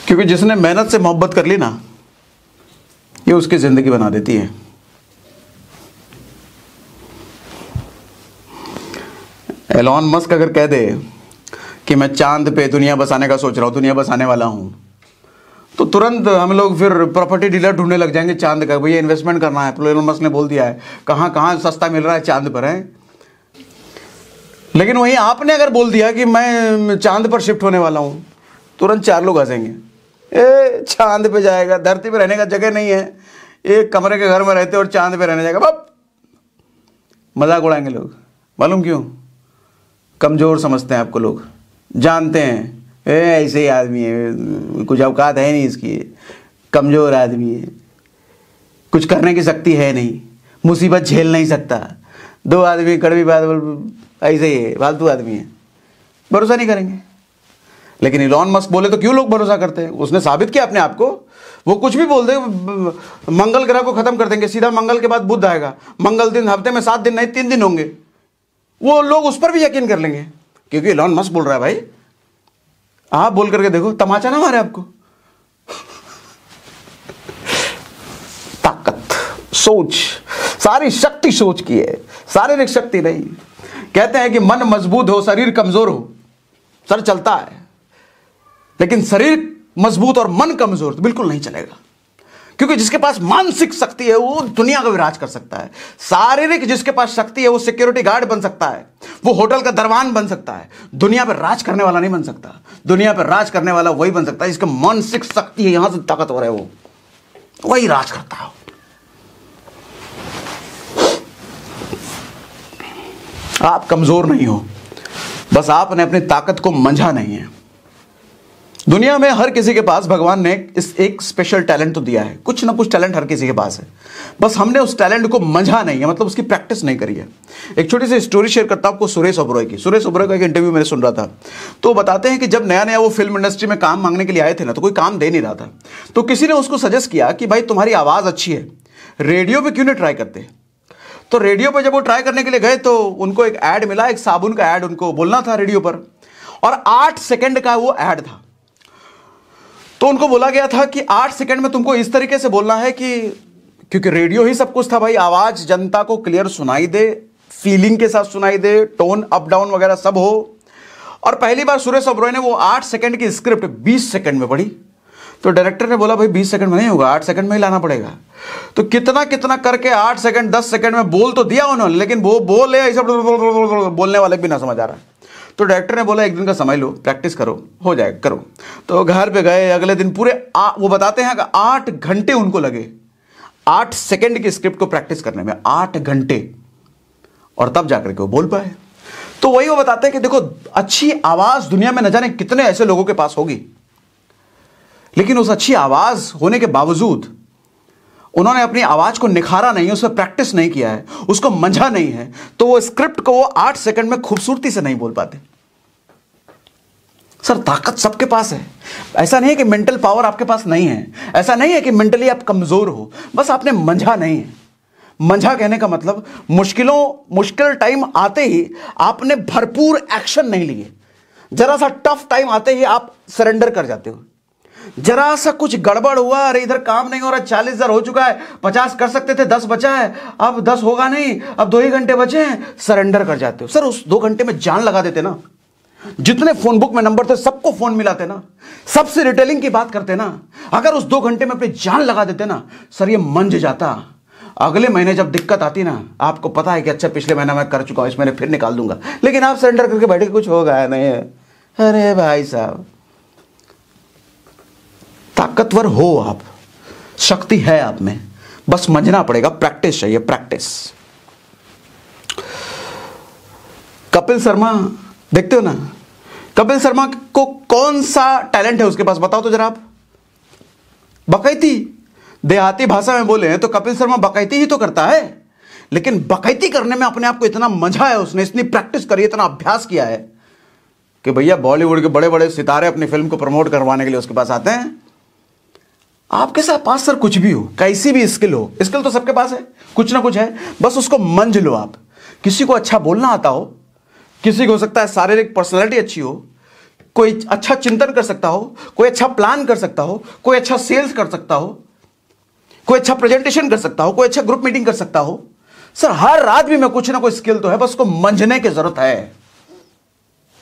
Speaker 1: क्योंकि जिसने मेहनत से मोहब्बत कर ली ना, ये उसकी जिंदगी बना देती है। एलॉन मस्क अगर कह दे कि मैं चांद पे दुनिया बसाने का सोच रहा हूं, दुनिया बसाने वाला हूं, तो तुरंत हम लोग फिर प्रॉपर्टी डीलर ढूंढने लग जाएंगे चांद का। भैया इन्वेस्टमेंट करना है, एलॉन मस्क ने बोल दिया है, कहां कहां सस्ता मिल रहा है, चांद पर है। लेकिन वहीं आपने अगर बोल दिया कि मैं चांद पर शिफ्ट होने वाला हूं, तुरंत 4 लोग हंसेंगे, ए चांद पे जाएगा, धरती पे रहने का जगह नहीं है, एक कमरे के घर में रहते और चांद पे रहने जाएगा, बाप मजाक उड़ाएंगे लोग। मालूम क्यों? कमजोर समझते हैं आपको लोग, जानते हैं ऐसे ही आदमी है, कुछ औकात है नहीं इसकी, कमजोर आदमी है, कुछ करने की शक्ति है नहीं, मुसीबत झेल नहीं सकता, 2 आदमी कड़वी बात बोल, ऐसे ही है, फालतू आदमी है, भरोसा नहीं करेंगे। लेकिन इलॉन मस्क बोले तो क्यों लोग भरोसा करते हैं? उसने साबित किया अपने आप को। वो कुछ भी बोल दे, मंगल ग्रह को खत्म कर देंगे, सीधा मंगल के बाद बुध आएगा, मंगल दिन हफ्ते में 7 दिन नहीं 3 दिन होंगे, वो लोग उस पर भी यकीन कर लेंगे, क्योंकि इलॉन मस्क बोल रहा है। भाई आप बोल करके देखो, तमाचा ना मारे आपको। ताकत, सोच, सारी शक्ति सोच की है, शारीरिक शक्ति नहीं। कहते हैं कि मन मजबूत हो, शरीर कमजोर हो, सर चलता है, लेकिन शरीर मजबूत और मन कमजोर तो बिल्कुल नहीं चलेगा। क्योंकि जिसके पास मानसिक शक्ति है वो दुनिया का विराज कर सकता है, शारीरिक जिसके पास शक्ति है वो सिक्योरिटी गार्ड बन सकता है, वो होटल का दरवान बन सकता है, दुनिया पर राज करने वाला नहीं बन सकता। दुनिया पर राज करने वाला वही बन सकता है जिसका मानसिक शक्ति है, यहां से ताकतवर है, वो वही राज करता है। आप कमजोर नहीं हो, बस आपने अपनी ताकत को मंझा नहीं है। दुनिया में हर किसी के पास भगवान ने एक स्पेशल टैलेंट तो दिया है, कुछ ना कुछ टैलेंट हर किसी के पास है, बस हमने उस टैलेंट को मंझा नहीं है, मतलब उसकी प्रैक्टिस नहीं करी है। एक छोटी सी स्टोरी शेयर करता हूं आपको सुरेश ओबरॉय की। सुरेश ओबरॉय का एक इंटरव्यू मैंने सुन रहा था, तो बताते हैं कि जब नया नया वो फिल्म इंडस्ट्री में काम मांगने के लिए आए थे ना, तो कोई काम दे नहीं रहा था, तो किसी ने उसको सजेस्ट किया कि भाई तुम्हारी आवाज अच्छी है, रेडियो पे क्यों नहीं ट्राई करते। तो रेडियो पर जब वो ट्राई करने के लिए गए तो उनको एक ऐड मिला, एक साबुन का ऐड उनको बोलना था रेडियो पर, और 8 सेकंड का वो ऐड था। तो उनको बोला गया था कि 8 सेकंड में तुमको इस तरीके से बोलना है कि, क्योंकि रेडियो ही सब कुछ था भाई, आवाज जनता को क्लियर सुनाई दे, फीलिंग के साथ सुनाई दे, टोन अप डाउन वगैरह सब हो। और पहली बार सुरेश ओबेरॉय ने वो 8 सेकंड की स्क्रिप्ट 20 सेकंड में पढ़ी। तो डायरेक्टर ने बोला भाई 20 सेकंड में नहीं होगा, 8 सेकंड में ही लाना पड़ेगा। तो कितना कितना करके 8 सेकंड 10 सेकंड में बोल तो दिया उन्होंने, लेकिन वो बोले ऐसा बोलने वाले भी ना समझ आ रहा। तो डायरेक्टर ने बोला एक दिन का समय लो, प्रैक्टिस करो, हो जाएगा, करो। तो घर पे गए, अगले दिन पूरे वो बताते हैं कि 8 घंटे उनको लगे 8 सेकंड की स्क्रिप्ट को प्रैक्टिस करने में, 8 घंटे, और तब जाकर के वो बोल पाए। तो वही वो बताते हैं कि देखो, अच्छी आवाज दुनिया में न जाने कितने ऐसे लोगों के पास होगी, लेकिन उस अच्छी आवाज होने के बावजूद उन्होंने अपनी आवाज को निखारा नहीं, उसमें प्रैक्टिस नहीं किया है, उसको मंझा नहीं है, तो वो स्क्रिप्ट को वो 8 सेकंड में खूबसूरती से नहीं बोल पाते। सर ताकत सबके पास है, ऐसा नहीं है कि मेंटल पावर आपके पास नहीं है, ऐसा नहीं है कि मेंटली आप कमजोर हो, बस आपने मंझा नहीं है। मंझा कहने का मतलब मुश्किल टाइम आते ही आपने भरपूर एक्शन नहीं लिए, जरा सा टफ टाइम आते ही आप सरेंडर कर जाते हो। जरा सा कुछ गड़बड़ हुआ, अरे इधर काम नहीं हो रहा, 40,000 हो चुका है, 50 कर सकते थे, 10 बचा है, अब 10 होगा नहीं, अब 2 ही घंटे बचे हैं, सरेंडर कर जाते हो। सर उस 2 घंटे में जान लगा देते ना, जितने फोन बुक में नंबर थे सबको फोन मिलाते ना, सबसे रिटेलिंग की बात करते ना, अगर उस 2 घंटे में अपनी जान लगा देते ना, सर ये मंझ जाता। अगले महीने जब दिक्कत आती ना, आपको पता है कि अच्छा पिछले महीना मैं कर चुका हूं, इस महीने फिर निकाल दूंगा, लेकिन आप सरेंडर करके बैठे कुछ होगा नहीं। अरे भाई साहब, ताकतवर हो आप, शक्ति है आप में, बस मंझना पड़ेगा, प्रैक्टिस चाहिए, प्रैक्टिस। कपिल शर्मा देखते हो ना, कपिल शर्मा को कौन सा टैलेंट है उसके पास, बताओ तो जरा आप। बकैती, देहाती भाषा में बोले तो कपिल शर्मा बकैती ही तो करता है, लेकिन बकैती करने में अपने आप को इतना मंझा है, उसने इतनी प्रैक्टिस करी, इतना अभ्यास किया है कि भैया बॉलीवुड के बड़े बड़े सितारे अपनी फिल्म को प्रमोट करवाने के लिए उसके पास आते हैं। आपके साथ पास सर कुछ भी हो, कैसी भी स्किल हो, स्किल तो सबके पास है, कुछ ना कुछ है, बस उसको मंझ लो आप। किसी को अच्छा बोलना आता हो, किसी को हो सकता है शारीरिक पर्सनैलिटी अच्छी हो, कोई अच्छा चिंतन कर सकता हो, कोई अच्छा प्लान कर सकता हो, कोई अच्छा सेल्स कर सकता हो, कोई अच्छा प्रेजेंटेशन कर सकता हो, कोई अच्छा ग्रुप मीटिंग कर सकता हो। सर हर आदमी में कुछ ना कोई स्किल तो है, बस उसको मंझने की जरूरत है।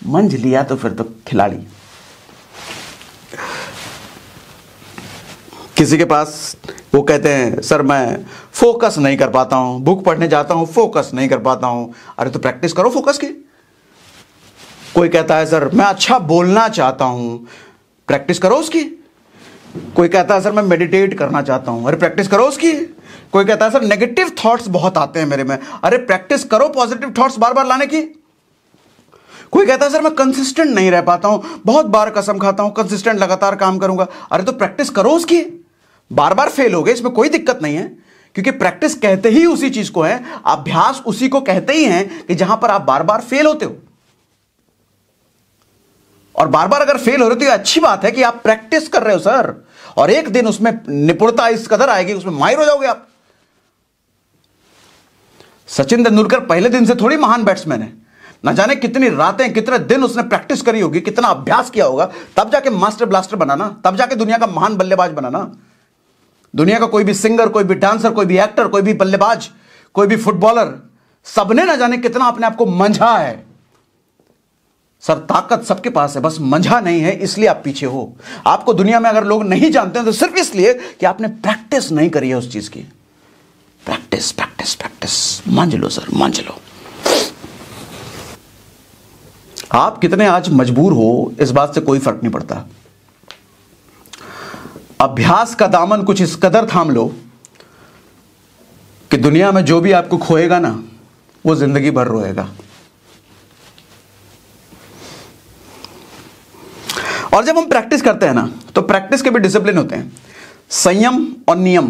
Speaker 1: मंझ लिया तो फिर तो खिलाड़ी। किसी के पास वो कहते हैं सर मैं फोकस नहीं कर पाता हूं, बुक पढ़ने जाता हूं फोकस नहीं कर पाता हूं। अरे तो प्रैक्टिस करो फोकस की। कोई कहता है सर मैं अच्छा बोलना चाहता हूं, प्रैक्टिस करो उसकी। कोई कहता है सर मैं मेडिटेट करना चाहता हूं, अरे प्रैक्टिस करो उसकी। कोई कहता है सर नेगेटिव थॉट्स बहुत आते हैं मेरे में, अरे प्रैक्टिस करो पॉजिटिव थॉट्स बार बार लाने की। कोई कहता है सर मैं कंसिस्टेंट नहीं रह पाता हूं, बहुत बार कसम खाता हूं कंसिस्टेंट लगातार काम करूंगा। अरे तो प्रैक्टिस करो उसकी। बार बार फेल हो गए इसमें कोई दिक्कत नहीं है, क्योंकि प्रैक्टिस कहते ही उसी चीज को है, अभ्यास उसी को कहते ही है कि जहां पर आप बार बार फेल होते हो। और बार बार अगर फेल हो रहे हो तो ये अच्छी बात है कि आप प्रैक्टिस कर रहे हो सर, और एक दिन उसमें निपुणता इस कदर आएगी, उसमें माहिर हो जाओगे आप। सचिन तेंदुलकर पहले दिन से थोड़ी महान बैट्समैन है, ना जाने कितनी रातें कितने दिन उसने प्रैक्टिस करी होगी, कितना अभ्यास किया होगा, तब जाके मास्टर ब्लास्टर बनाना, तब जाके दुनिया का महान बल्लेबाज बनाना। दुनिया का कोई भी सिंगर, कोई भी डांसर, कोई भी एक्टर, कोई भी बल्लेबाज, कोई भी फुटबॉलर, सबने ना जाने कितना अपने आप को मंझा है। सर ताकत सबके पास है, बस मंझा नहीं है, इसलिए आप पीछे हो। आपको दुनिया में अगर लोग नहीं जानते हैं तो सिर्फ इसलिए कि आपने प्रैक्टिस नहीं करी है उस चीज की। प्रैक्टिस प्रैक्टिस प्रैक्टिस, मंझ लो सर, मंझ लो। आप कितने आज मजबूर हो इस बात से कोई फर्क नहीं पड़ता। अभ्यास का दामन कुछ इस कदर थाम लो कि दुनिया में जो भी आपको खोएगा ना, वो जिंदगी भर रोएगा। और जब हम प्रैक्टिस करते हैं ना, तो प्रैक्टिस के भी डिसिप्लिन होते हैं, संयम और नियम।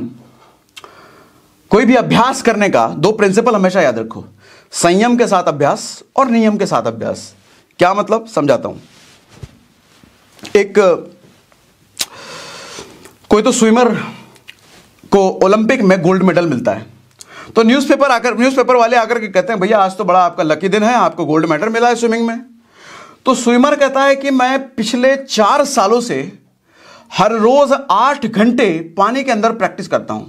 Speaker 1: कोई भी अभ्यास करने का 2 प्रिंसिपल हमेशा याद रखो, संयम के साथ अभ्यास और नियम के साथ अभ्यास। क्या मतलब, समझाता हूं। कोई तो स्विमर को ओलंपिक में गोल्ड मेडल मिलता है, तो न्यूज़पेपर वाले आकर के कहते हैं भैया आज तो बड़ा आपका लकी दिन है, आपको गोल्ड मेडल मिला है स्विमिंग में। तो स्विमर कहता है कि मैं पिछले 4 सालों से हर रोज 8 घंटे पानी के अंदर प्रैक्टिस करता हूं।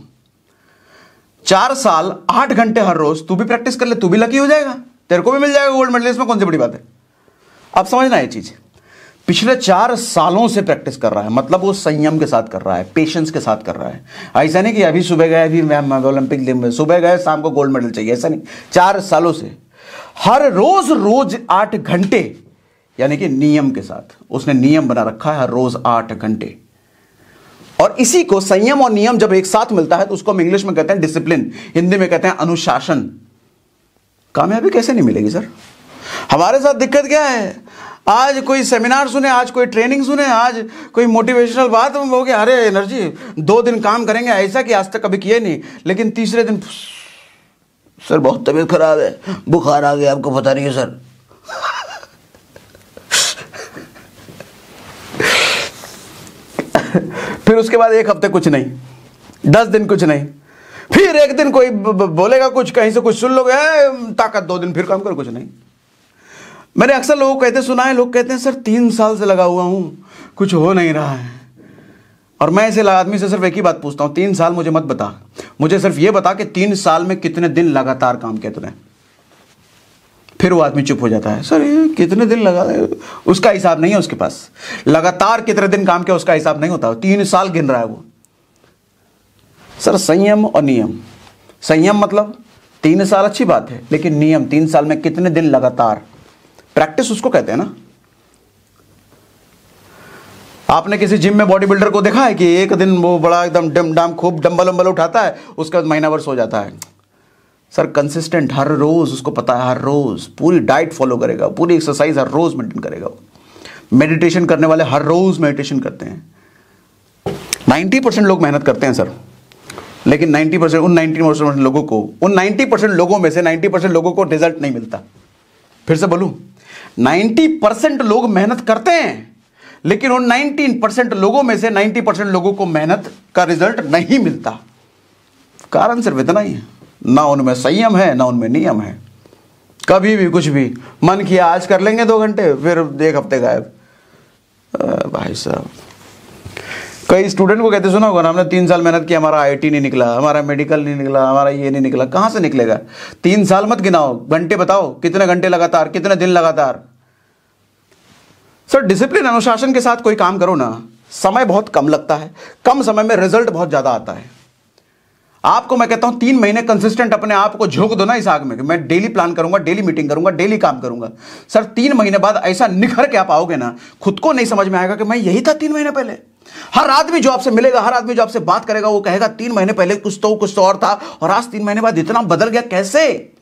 Speaker 1: 4 साल 8 घंटे हर रोज, तू भी प्रैक्टिस कर ले, तू भी लकी हो जाएगा, तेरे को भी मिल जाएगा गोल्ड मेडल। इसमें कौन सी बड़ी बात है? अब समझना ये चीज। पिछले 4 सालों से प्रैक्टिस कर रहा है, मतलब वो संयम के साथ कर रहा है, पेशेंस के साथ कर रहा है। ऐसा नहीं कि अभी सुबह गए, अभी मैं ओलंपिक में सुबह गए, शाम को गोल्ड मेडल चाहिए, ऐसा नहीं। 4 सालों से हर रोज 8 घंटे, यानी कि नियम के साथ उसने नियम बना रखा है, हर रोज 8 घंटे। और इसी को संयम और नियम जब एक साथ मिलता है तो उसको हम इंग्लिश में कहते हैं डिसिप्लिन, हिंदी में कहते हैं अनुशासन। कामयाबी कैसे नहीं मिलेगी सर? हमारे साथ दिक्कत क्या है? आज कोई सेमिनार सुने, आज कोई ट्रेनिंग सुने, आज कोई मोटिवेशनल बात हो गया, अरे एनर्जी, 2 दिन काम करेंगे ऐसा कि आज तक कभी किए नहीं, लेकिन तीसरे दिन सर बहुत तबीयत खराब है, बुखार आ गया, आपको पता नहीं है सर। फिर उसके बाद 1 हफ्ते कुछ नहीं, 10 दिन कुछ नहीं, फिर एक दिन कोई बोलेगा कुछ, कहीं से कुछ सुन लोगे, ताकत 2 दिन फिर काम कर, कुछ नहीं। मैंने अक्सर लोगों को कहते सुना है, लोग कहते हैं सर 3 साल से लगा हुआ हूं, कुछ हो नहीं रहा है। और मैं ऐसे आदमी से सिर्फ एक ही बात पूछता हूं, 3 साल मुझे मत बता, मुझे सिर्फ ये बता कि 3 साल में कितने दिन लगातार काम किया तूने। फिर वो आदमी चुप हो जाता है, सर ये कितने दिन लगा, उसका हिसाब नहीं है उसके पास। लगातार कितने दिन काम किया उसका हिसाब नहीं होता, 3 साल गिन रहा है वो। सर संयम और नियम, संयम मतलब 3 साल अच्छी बात है, लेकिन नियम 3 साल में कितने दिन लगातार, प्रैक्टिस उसको कहते हैं ना। आपने किसी जिम में बॉडी बिल्डर को देखा है कि एक दिन वो बड़ा एकदम खूब डंबल वंबल उठाता है, उसके बाद महीना भर सो जाता है? सर कंसिस्टेंट, हर रोज उसको पता है, हर रोज पूरी डाइट फॉलो करेगा, पूरी एक्सरसाइज हर रोज मेंटेन करेगा। मेडिटेशन करने वाले हर रोज मेडिटेशन करते हैं। 90% लोग मेहनत करते हैं सर, लेकिन 90% उन 90% लोगों को, उन 90% लोगों में से 90% लोगों को रिजल्ट नहीं मिलता। फिर से बोलूं, 90% लोग मेहनत करते हैं, लेकिन उन 19% लोगों में से 90% लोगों को मेहनत का रिजल्ट नहीं मिलता। कारण सिर्फ इतना ही है, ना उनमें संयम है, ना उनमें नियम है। कभी भी कुछ भी मन किया आज कर लेंगे 2 घंटे, फिर 1 हफ्ते गायब। भाई साहब, कई स्टूडेंट को कहते सुना होगा ना, हमने 3 साल मेहनत की, हमारा IIT नहीं निकला, हमारा मेडिकल नहीं निकला, हमारा ये नहीं निकला। कहां से निकलेगा? 3 साल मत गिनाओ, घंटे बताओ, कितने घंटे लगातार, कितने दिन लगातार। सर डिसिप्लिन अनुशासन के साथ कोई काम करो ना, समय बहुत कम लगता है, कम समय में रिजल्ट बहुत ज्यादा आता है। आपको मैं कहता हूं 3 महीने कंसिस्टेंट अपने आप को झोंक दो ना इस आग में कि मैं डेली प्लान करूंगा, डेली मीटिंग करूंगा, डेली काम करूंगा। सर 3 महीने बाद ऐसा निखर के आप आओगे ना, खुद को नहीं समझ में आएगा कि मैं यही था 3 महीने पहले। हर आदमी जो आपसे मिलेगा, हर आदमी जो आपसे बात करेगा, वो कहेगा 3 महीने पहले कुछ तो और था, और आज 3 महीने बाद इतना बदल गया, कैसे?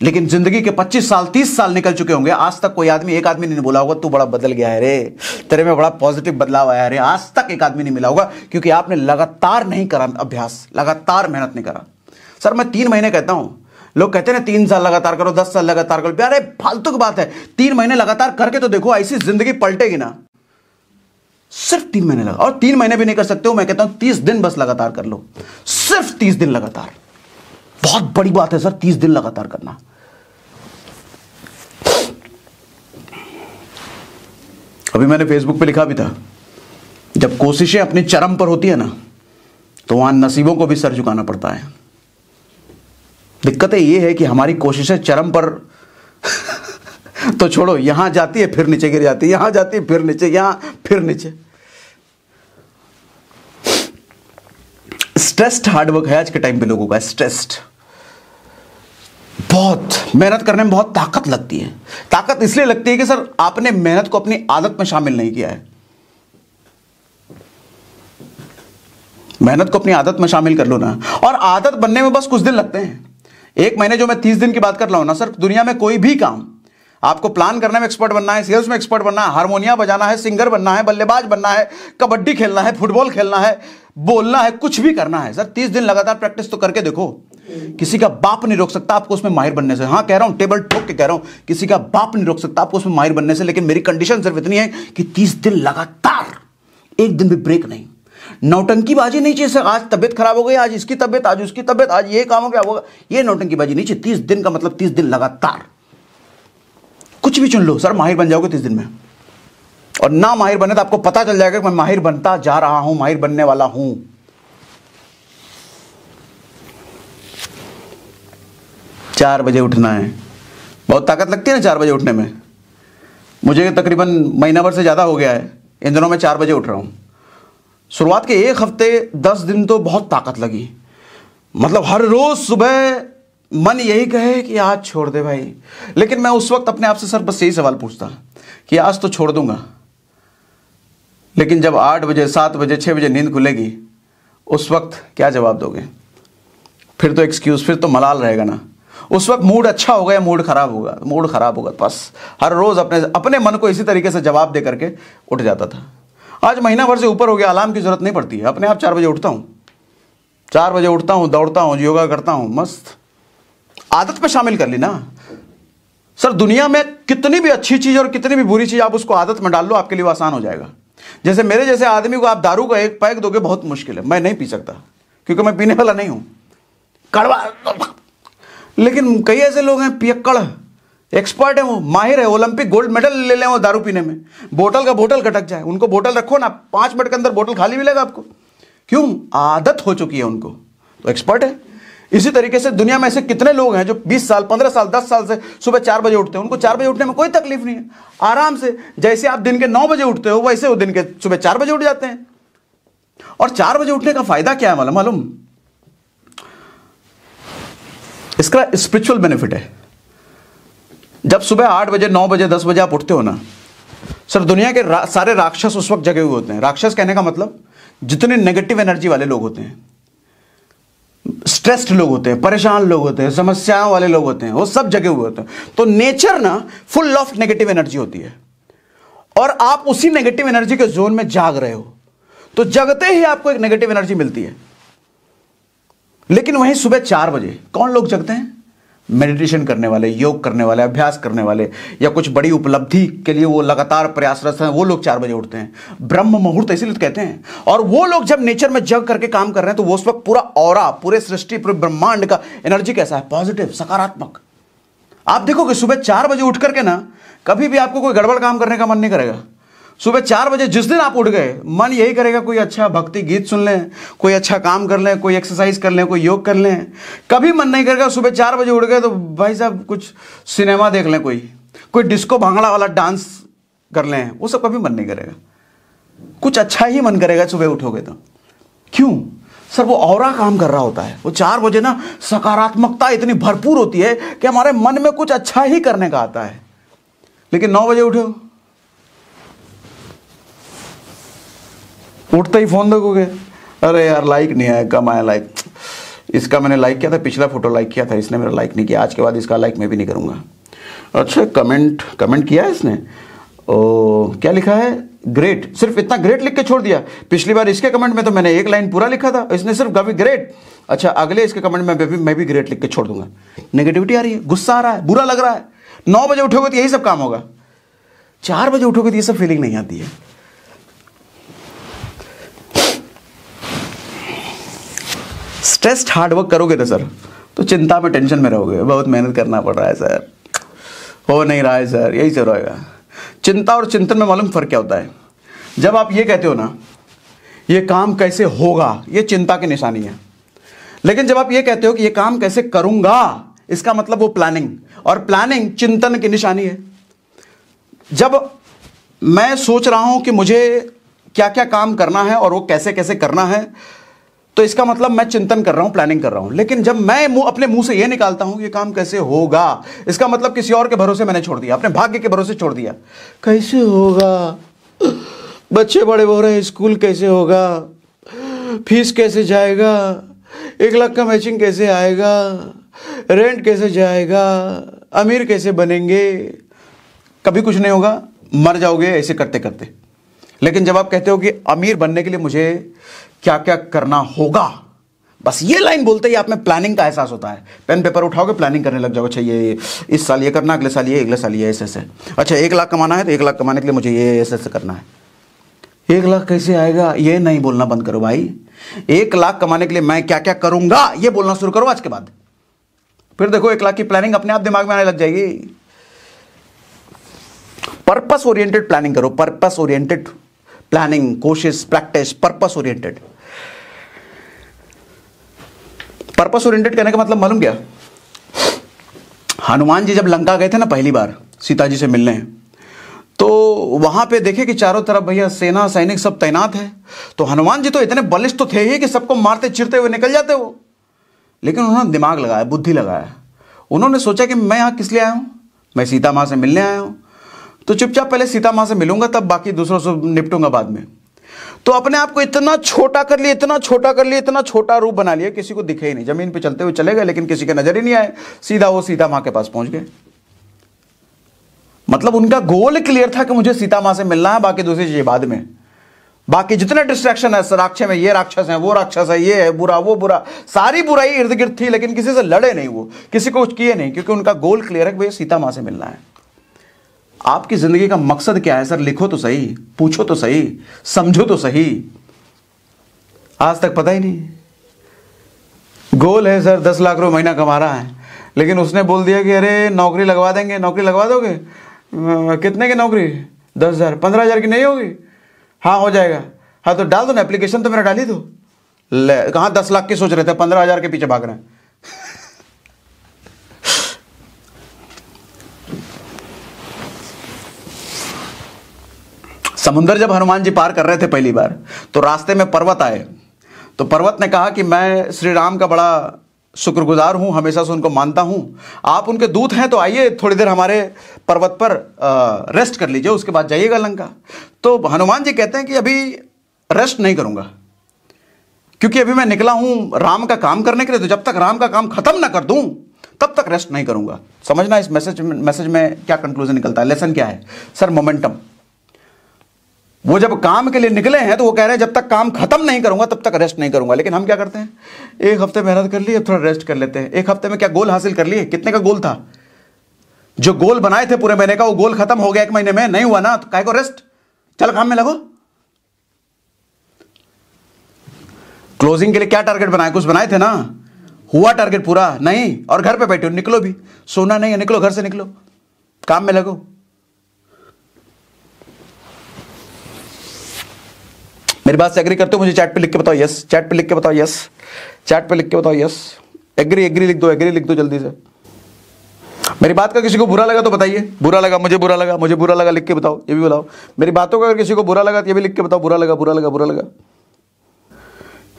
Speaker 1: लेकिन जिंदगी के 25 साल 30 साल निकल चुके होंगे, आज तक कोई आदमी, एक आदमी नहीं बोला होगा तू बड़ा बदल गया है रे, तेरे में बड़ा पॉजिटिव बदलाव आया है रे। आज तक एक आदमी नहीं मिला होगा, क्योंकि आपने लगातार नहीं करा अभ्यास, लगातार मेहनत नहीं करा। सर मैं 3 महीने कहता हूं, लोग कहते हैं 3 साल लगातार करो, 10 साल लगातार करो। अरे फालतू की बात है, 3 महीने लगातार करके तो देखो, ऐसी जिंदगी पलटेगी ना। सिर्फ 3 महीने लगा, और 3 महीने भी नहीं कर सकते हो, मैं कहता हूं 30 दिन बस लगातार कर लो, सिर्फ 30 दिन लगातार। बहुत बड़ी बात है सर 30 दिन लगातार करना। अभी मैंने फेसबुक पे लिखा भी था, जब कोशिशें अपनी चरम पर होती है ना, तो वहां नसीबों को भी सर झुकाना पड़ता है। दिक्कत ये है कि हमारी कोशिशें चरम पर तो छोड़ो, यहां जाती है फिर नीचे गिर जाती है, यहां जाती है फिर नीचे, यहां फिर नीचे। स्ट्रेस्ड हार्डवर्क है आज के टाइम पे लोगों का, स्ट्रेस्ड। बहुत मेहनत करने में बहुत ताकत लगती है। ताकत इसलिए लगती है कि सर आपने मेहनत को अपनी आदत में शामिल नहीं किया है। मेहनत को अपनी आदत में शामिल कर लो ना, और आदत बनने में बस कुछ दिन लगते हैं। 1 महीने जो मैं 30 दिन की बात कर रहा हूं ना सर, दुनिया में कोई भी काम आपको प्लान करने में एक्सपर्ट बनना है, सेल्स में एक्सपर्ट बनना है, हारमोनिया बजाना है, सिंगर बनना है, बल्लेबाज बनना है, कबड्डी खेलना है, फुटबॉल खेलना है, बोलना है, कुछ भी करना है सर, 30 दिन लगातार प्रैक्टिस तो करके देखो। किसी का बाप नहीं रोक सकता आपको उसमें माहिर बनने से। हाँ कह रहा हूं, टेबल ठोक के कह रहा हूं, किसी का बाप नहीं रोक सकता आपको उसमें माहिर बनने से। लेकिन मेरी कंडीशन सिर्फ इतनी है कि 30 दिन लगातार, एक दिन भी ब्रेक नहीं। नौटंकीबाजी नहीं चाहिए सर, आज तबियत खराब हो गई, आज इसकी तबियत, आज उसकी तबियत, आज ये काम हो गया, होगा, ये नौटंकीबाजी नहीं चाहिए। 30 दिन का मतलब 30 दिन लगातार कुछ भी चुन लो सर, माहिर बन जाओगे 30 दिन में। और ना माहिर बने तो आपको पता चल जाएगा कि मैं माहिर बनता जा रहा हूं, माहिर बनने वाला हूं। चार बजे उठना है, बहुत ताकत लगती है ना 4 बजे उठने में। मुझे तकरीबन महीना भर से ज़्यादा हो गया है, इन दिनों में 4 बजे उठ रहा हूँ। शुरुआत के 1 हफ्ते 10 दिन तो बहुत ताकत लगी, मतलब हर रोज़ सुबह मन यही कहे कि आज छोड़ दे भाई। लेकिन मैं उस वक्त अपने आप से सर बस यही सवाल पूछता कि आज तो छोड़ दूंगा, लेकिन जब 8 बजे 7 बजे 6 बजे नींद खुलेगी उस वक्त क्या जवाब दोगे? फिर तो एक्सक्यूज़, फिर तो मलाल रहेगा ना। उस वक्त मूड अच्छा होगा या मूड खराब होगा? मूड खराब होगा। बस हर रोज़ अपने मन को इसी तरीके से जवाब दे करके उठ जाता था। आज महीना भर से ऊपर हो गया, अलार्म की ज़रूरत नहीं पड़ती है, अपने आप 4 बजे उठता हूँ। 4 बजे उठता हूँ, दौड़ता हूँ, योगा करता हूँ, मस्त आदत में शामिल कर ली ना। सर दुनिया में कितनी भी अच्छी चीज़ और कितनी भी बुरी चीज़ आप उसको आदत में डाल लो, आपके लिए वो आसान हो जाएगा। जैसे मेरे जैसे आदमी को आप दारू का एक पैक दोगे बहुत मुश्किल है, मैं नहीं पी सकता क्योंकि मैं पीने वाला नहीं हूँ, कड़वा। लेकिन कई ऐसे लोग हैं पियक्कड़, एक्सपर्ट है, वो माहिर है, ओलंपिक गोल्ड मेडल ले लें वो दारू पीने में, बोतल का बोतल कटक जाए, उनको बोतल रखो ना 5 मिनट के अंदर बोतल खाली मिलेगा आपको। क्यों? आदत हो चुकी है उनको, तो एक्सपर्ट है। इसी तरीके से दुनिया में ऐसे कितने लोग हैं जो 20 साल 15 साल 10 साल से सुबह 4 बजे उठते हैं, उनको 4 बजे उठने में कोई तकलीफ नहीं है, आराम से। जैसे आप दिन के 9 बजे उठते हो वैसे वो दिन के सुबह 4 बजे उठ जाते हैं। और 4 बजे उठने का फायदा क्या है मालूम? इसका स्पिरिचुअल बेनिफिट है। जब सुबह 8 बजे 9 बजे 10 बजे आप उठते हो ना सर, दुनिया के सारे राक्षस उस वक्त जगे हुए होते हैं। राक्षस कहने का मतलब जितने नेगेटिव एनर्जी वाले लोग होते हैं, स्ट्रेस्ड लोग होते हैं, परेशान लोग होते हैं, समस्याओं वाले लोग होते हैं, वो सब जगे हुए होते हैं। तो नेचर ना फुल ऑफ नेगेटिव एनर्जी होती है और आप उसी नेगेटिव एनर्जी के जोन में जाग रहे हो, तो जगते ही आपको एक नेगेटिव एनर्जी मिलती है। लेकिन वहीं सुबह 4 बजे कौन लोग जगते हैं? मेडिटेशन करने वाले, योग करने वाले, अभ्यास करने वाले, या कुछ बड़ी उपलब्धि के लिए वो लगातार प्रयासरत हैं, वो लोग 4 बजे उठते हैं। ब्रह्म मुहूर्त इसीलिए तो कहते हैं। और वो लोग जब नेचर में जग करके काम कर रहे हैं तो वो उस वक्त पूरा ऑरा, पूरे सृष्टि, पूरे ब्रह्मांड का एनर्जी कैसा है? पॉजिटिव, सकारात्मक। आप देखोगे सुबह 4 बजे उठ करके ना कभी भी आपको कोई गड़बड़ काम करने का मन नहीं करेगा। सुबह 4 बजे जिस दिन आप उठ गए, मन यही करेगा कोई अच्छा भक्ति गीत सुन लें, कोई अच्छा काम कर लें, कोई एक्सरसाइज कर लें, कोई योग कर लें। कभी मन नहीं करेगा सुबह 4 बजे उठ गए तो भाई साहब कुछ सिनेमा देख लें, कोई डिस्को भांगड़ा वाला डांस कर लें, वो सब कभी मन नहीं करेगा। कुछ अच्छा ही मन करेगा सुबह उठोगे तो। क्यों? सर वो ऑरा काम कर रहा होता है। वो 4 बजे ना सकारात्मकता इतनी भरपूर होती है कि हमारे मन में कुछ अच्छा ही करने का आता है। लेकिन 9 बजे उठो, उठते ही फोन देखोगे, अरे यार लाइक नहीं आया, कम आया लाइक, इसका मैंने लाइक किया था, पिछला फोटो लाइक किया था, इसने मेरा लाइक नहीं किया, आज के बाद इसका लाइक मैं भी नहीं करूँगा। अच्छा कमेंट किया है इसने, ओ क्या लिखा है? ग्रेट, सिर्फ इतना ग्रेट लिख के छोड़ दिया। पिछली बार इसके कमेंट में तो मैंने एक लाइन पूरा लिखा था, इसने सिर्फ काफ़ी ग्रेट। अच्छा अगले इसके कमेंट में मैं भी ग्रेट लिख के छोड़ दूंगा। नेगेटिविटी आ रही है, गुस्सा आ रहा है, बुरा लग रहा है। 9 बजे उठोगे तो यही सब काम होगा, 4 बजे उठोगे तो ये सब फीलिंग नहीं आती है। स्ट्रेस्ड हार्डवर्क करोगे ना सर तो चिंता में, टेंशन में रहोगे, बहुत मेहनत करना पड़ रहा है सर, हो नहीं रहा है सर, यही सब रहेगा। चिंता और चिंतन में मालूम फर्क क्या होता है? जब आप ये कहते हो ना ये काम कैसे होगा, ये चिंता की निशानी है। लेकिन जब आप ये कहते हो कि ये काम कैसे करूंगा, इसका मतलब वो प्लानिंग, और प्लानिंग चिंतन की निशानी है। जब मैं सोच रहा हूं कि मुझे क्या क्या काम करना है और वो कैसे कैसे करना है, तो इसका मतलब मैं चिंतन कर रहा हूं, प्लानिंग कर रहा हूं। लेकिन जब मैं अपने मुंह से यह निकालता हूं ये काम कैसे होगा, इसका मतलब किसी और के भरोसे मैंने छोड़ दिया, अपने भाग्य के भरोसे छोड़ दिया। कैसे होगा, बच्चे बड़े हो रहे हैं, स्कूल कैसे होगा, फीस कैसे जाएगा, 1 लाख का मैचिंग कैसे आएगा, रेंट कैसे जाएगा, अमीर कैसे बनेंगे। कभी कुछ नहीं होगा, मर जाओगे ऐसे करते करते। लेकिन जब आप कहते हो कि अमीर बनने के लिए मुझे क्या क्या करना होगा, बस ये लाइन बोलते ही आप में प्लानिंग का एहसास होता है। पेन पेपर उठाओगे, प्लानिंग करने लग जाओगे। अच्छा ये इस साल ये करना, अगले साल ये, अगले साल ये, ऐसे। अच्छा 1 लाख कमाना है तो 1 लाख कमाने के लिए मुझे ये ऐसे करना है। 1 लाख कैसे आएगा, ये नहीं बोलना बंद करो भाई। 1 लाख कमाने के लिए मैं क्या क्या करूंगा ये बोलना शुरू करो आज के बाद। फिर देखो 1 लाख की प्लानिंग अपने आप दिमाग में आने लग जाएगी। पर्पस ओरिएंटेड प्लानिंग करो, पर्पस ओरिएंटेड प्लानिंग, कोशिश, practice, purpose oriented. Purpose oriented कहने का मतलब मालूम क्या? हनुमान जी जब लंका गए थे ना पहली बार सीता जी से मिलने, तो वहां पे देखे कि चारों तरफ भैया सेना सैनिक सब तैनात है। तो हनुमान जी तो इतने बलिष्ठ तो थे ही कि सबको मारते चिरते हुए निकल जाते वो, लेकिन उन्होंने दिमाग लगाया, बुद्धि लगाया। उन्होंने सोचा कि मैं यहाँ किस लिए आया हूँ? मैं सीता माँ से मिलने आया हूँ, तो चुपचाप पहले सीता माँ से मिलूंगा, तब बाकी दूसरों से निपटूंगा बाद में। तो अपने आप को इतना छोटा कर लिया, इतना छोटा कर लिया, इतना छोटा रूप बना लिया, किसी को दिखे ही नहीं। जमीन पे चलते हुए चले गए, लेकिन किसी के नजर ही नहीं आए। सीधा वो सीता माँ के पास पहुंच गए। मतलब उनका गोल क्लियर था कि मुझे सीता माँ से मिलना है, बाकी दूसरी चीजें बाद में। बाकी जितने डिस्ट्रैक्शन है राक्षस में, ये राक्षस है, वो राक्षस है, ये है बुरा, वो बुरा, सारी बुराई इर्द गिर्द थी, लेकिन किसी से लड़े नहीं, वो किसी को कुछ किए नहीं, क्योंकि उनका गोल क्लियर है कि भाई सीता माँ से मिलना है। आपकी जिंदगी का मकसद क्या है सर? लिखो तो सही, पूछो तो सही, समझो तो सही। आज तक पता ही नहीं। गोल है सर 10 लाख रुपए महीना कमा रहा है, लेकिन उसने बोल दिया कि अरे नौकरी लगवा देंगे। नौकरी लगवा दोगे? कितने की नौकरी? 10,000, 15,000 की नहीं होगी? हाँ हो जाएगा। हाँ तो डाल दो ना, एप्लीकेशन तो मेरा डाल ही दो। ले, कहाँ 10 लाख की सोच रहे थे, 15,000 के पीछे भाग रहे हैं। समुंदर जब हनुमान जी पार कर रहे थे पहली बार, तो रास्ते में पर्वत आए। तो पर्वत ने कहा कि मैं श्री राम का बड़ा शुक्रगुजार हूं, हमेशा से उनको मानता हूं। आप उनके दूत हैं, तो आइए थोड़ी देर हमारे पर्वत पर रेस्ट कर लीजिए, उसके बाद जाइएगा लंका। तो हनुमान जी कहते हैं कि अभी रेस्ट नहीं करूंगा, क्योंकि अभी मैं निकला हूं राम का काम करने के लिए। तो जब तक राम का काम खत्म ना कर दूं, तब तक रेस्ट नहीं करूंगा। समझना इस मैसेज में क्या कंक्लूजन निकलता है, लेसन क्या है सर? मोमेंटम। वो जब काम के लिए निकले हैं तो वो कह रहे हैं जब तक काम खत्म नहीं करूंगा तब तक रेस्ट नहीं करूंगा। लेकिन हम क्या करते हैं? एक हफ्ते मेहनत कर ली, अब थोड़ा रेस्ट कर लेते हैं। एक हफ्ते में क्या गोल हासिल कर लिए? कितने का गोल था? जो गोल बनाए थे पूरे महीने का, वो गोल खत्म हो गया 1 महीने में, नहीं हुआ ना, तो काहे को रेस्ट? चल काम में लगो। क्लोजिंग के लिए क्या टारगेट बनाए? कुछ बनाए थे ना? हुआ टारगेट पूरा? नहीं। और घर पे बैठे हो, निकलो भी, सोना नहीं है, निकलो घर से, निकलो काम में लगो। मेरी बात से एग्री करते हो? मुझे चैट पे लिख के बताओ यस। चैट पे लिख के बताओ यस। चैट पे लिख के बताओ यस। एग्री एग्री लिख दो, एग्री लिख दो जल्दी से। मेरी बात का किसी को बुरा लगा तो बताइए, बुरा लगा, मुझे बुरा लगा, मुझे बुरा लगा, लिख के बताओ, ये भी बताओ। मेरी बातों का अगर किसी को बुरा लगा तो ये भी लिख के बताओ, बुरा लगा, बुरा लगा, बुरा लगा।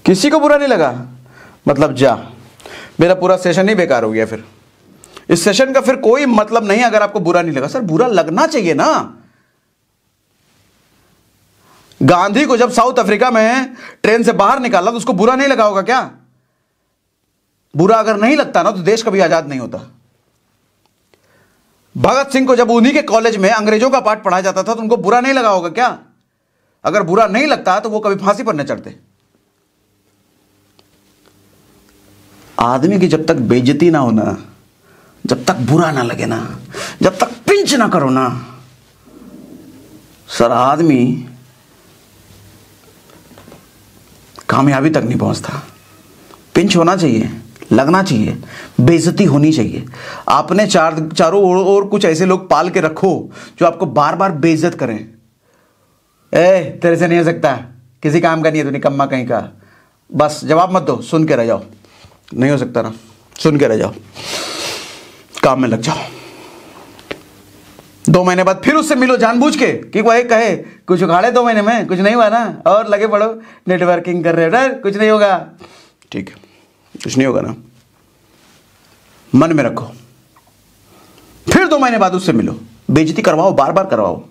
Speaker 1: किसी को बुरा नहीं लगा मतलब जा, मेरा पूरा सेशन ही बेकार हो गया। फिर इस सेशन का फिर कोई मतलब नहीं अगर आपको बुरा नहीं लगा। सर बुरा लगना चाहिए ना। गांधी को जब साउथ अफ्रीका में ट्रेन से बाहर निकाला तो उसको बुरा नहीं लगा होगा क्या? बुरा अगर नहीं लगता ना तो देश कभी आजाद नहीं होता। भगत सिंह को जब उन्हीं के कॉलेज में अंग्रेजों का पाठ पढ़ाया जाता था तो उनको बुरा नहीं लगा होगा क्या? अगर बुरा नहीं लगता तो वो कभी फांसी पर न चढ़ते। आदमी की जब तक बेइज्जती ना हो ना, जब तक बुरा ना लगे ना, जब तक पिंच ना करो ना, सर आदमी कामयाबी तक नहीं पहुंचता। पिंच होना चाहिए, लगना चाहिए, बेइज्जती होनी चाहिए। आपने चारों ओर कुछ ऐसे लोग पाल के रखो जो आपको बार बार बेइज्जत करें। तेरे से नहीं हो सकता, किसी काम का नहीं है, तू निकम्मा कहीं का। बस जवाब मत दो, सुन के रह जाओ। नहीं हो सकता ना, सुन के रह जाओ, काम में लग जाओ। 2 महीने बाद फिर उससे मिलो जानबूझ के कि वही कहे कुछ उखाड़े 2 महीने में, कुछ नहीं हुआ ना, और लगे पड़ो नेटवर्किंग कर रहे हो, डर कुछ नहीं होगा। ठीक है, कुछ नहीं होगा ना, मन में रखो। फिर 2 महीने बाद उससे मिलो, बेइज्जती करवाओ, बार बार करवाओ।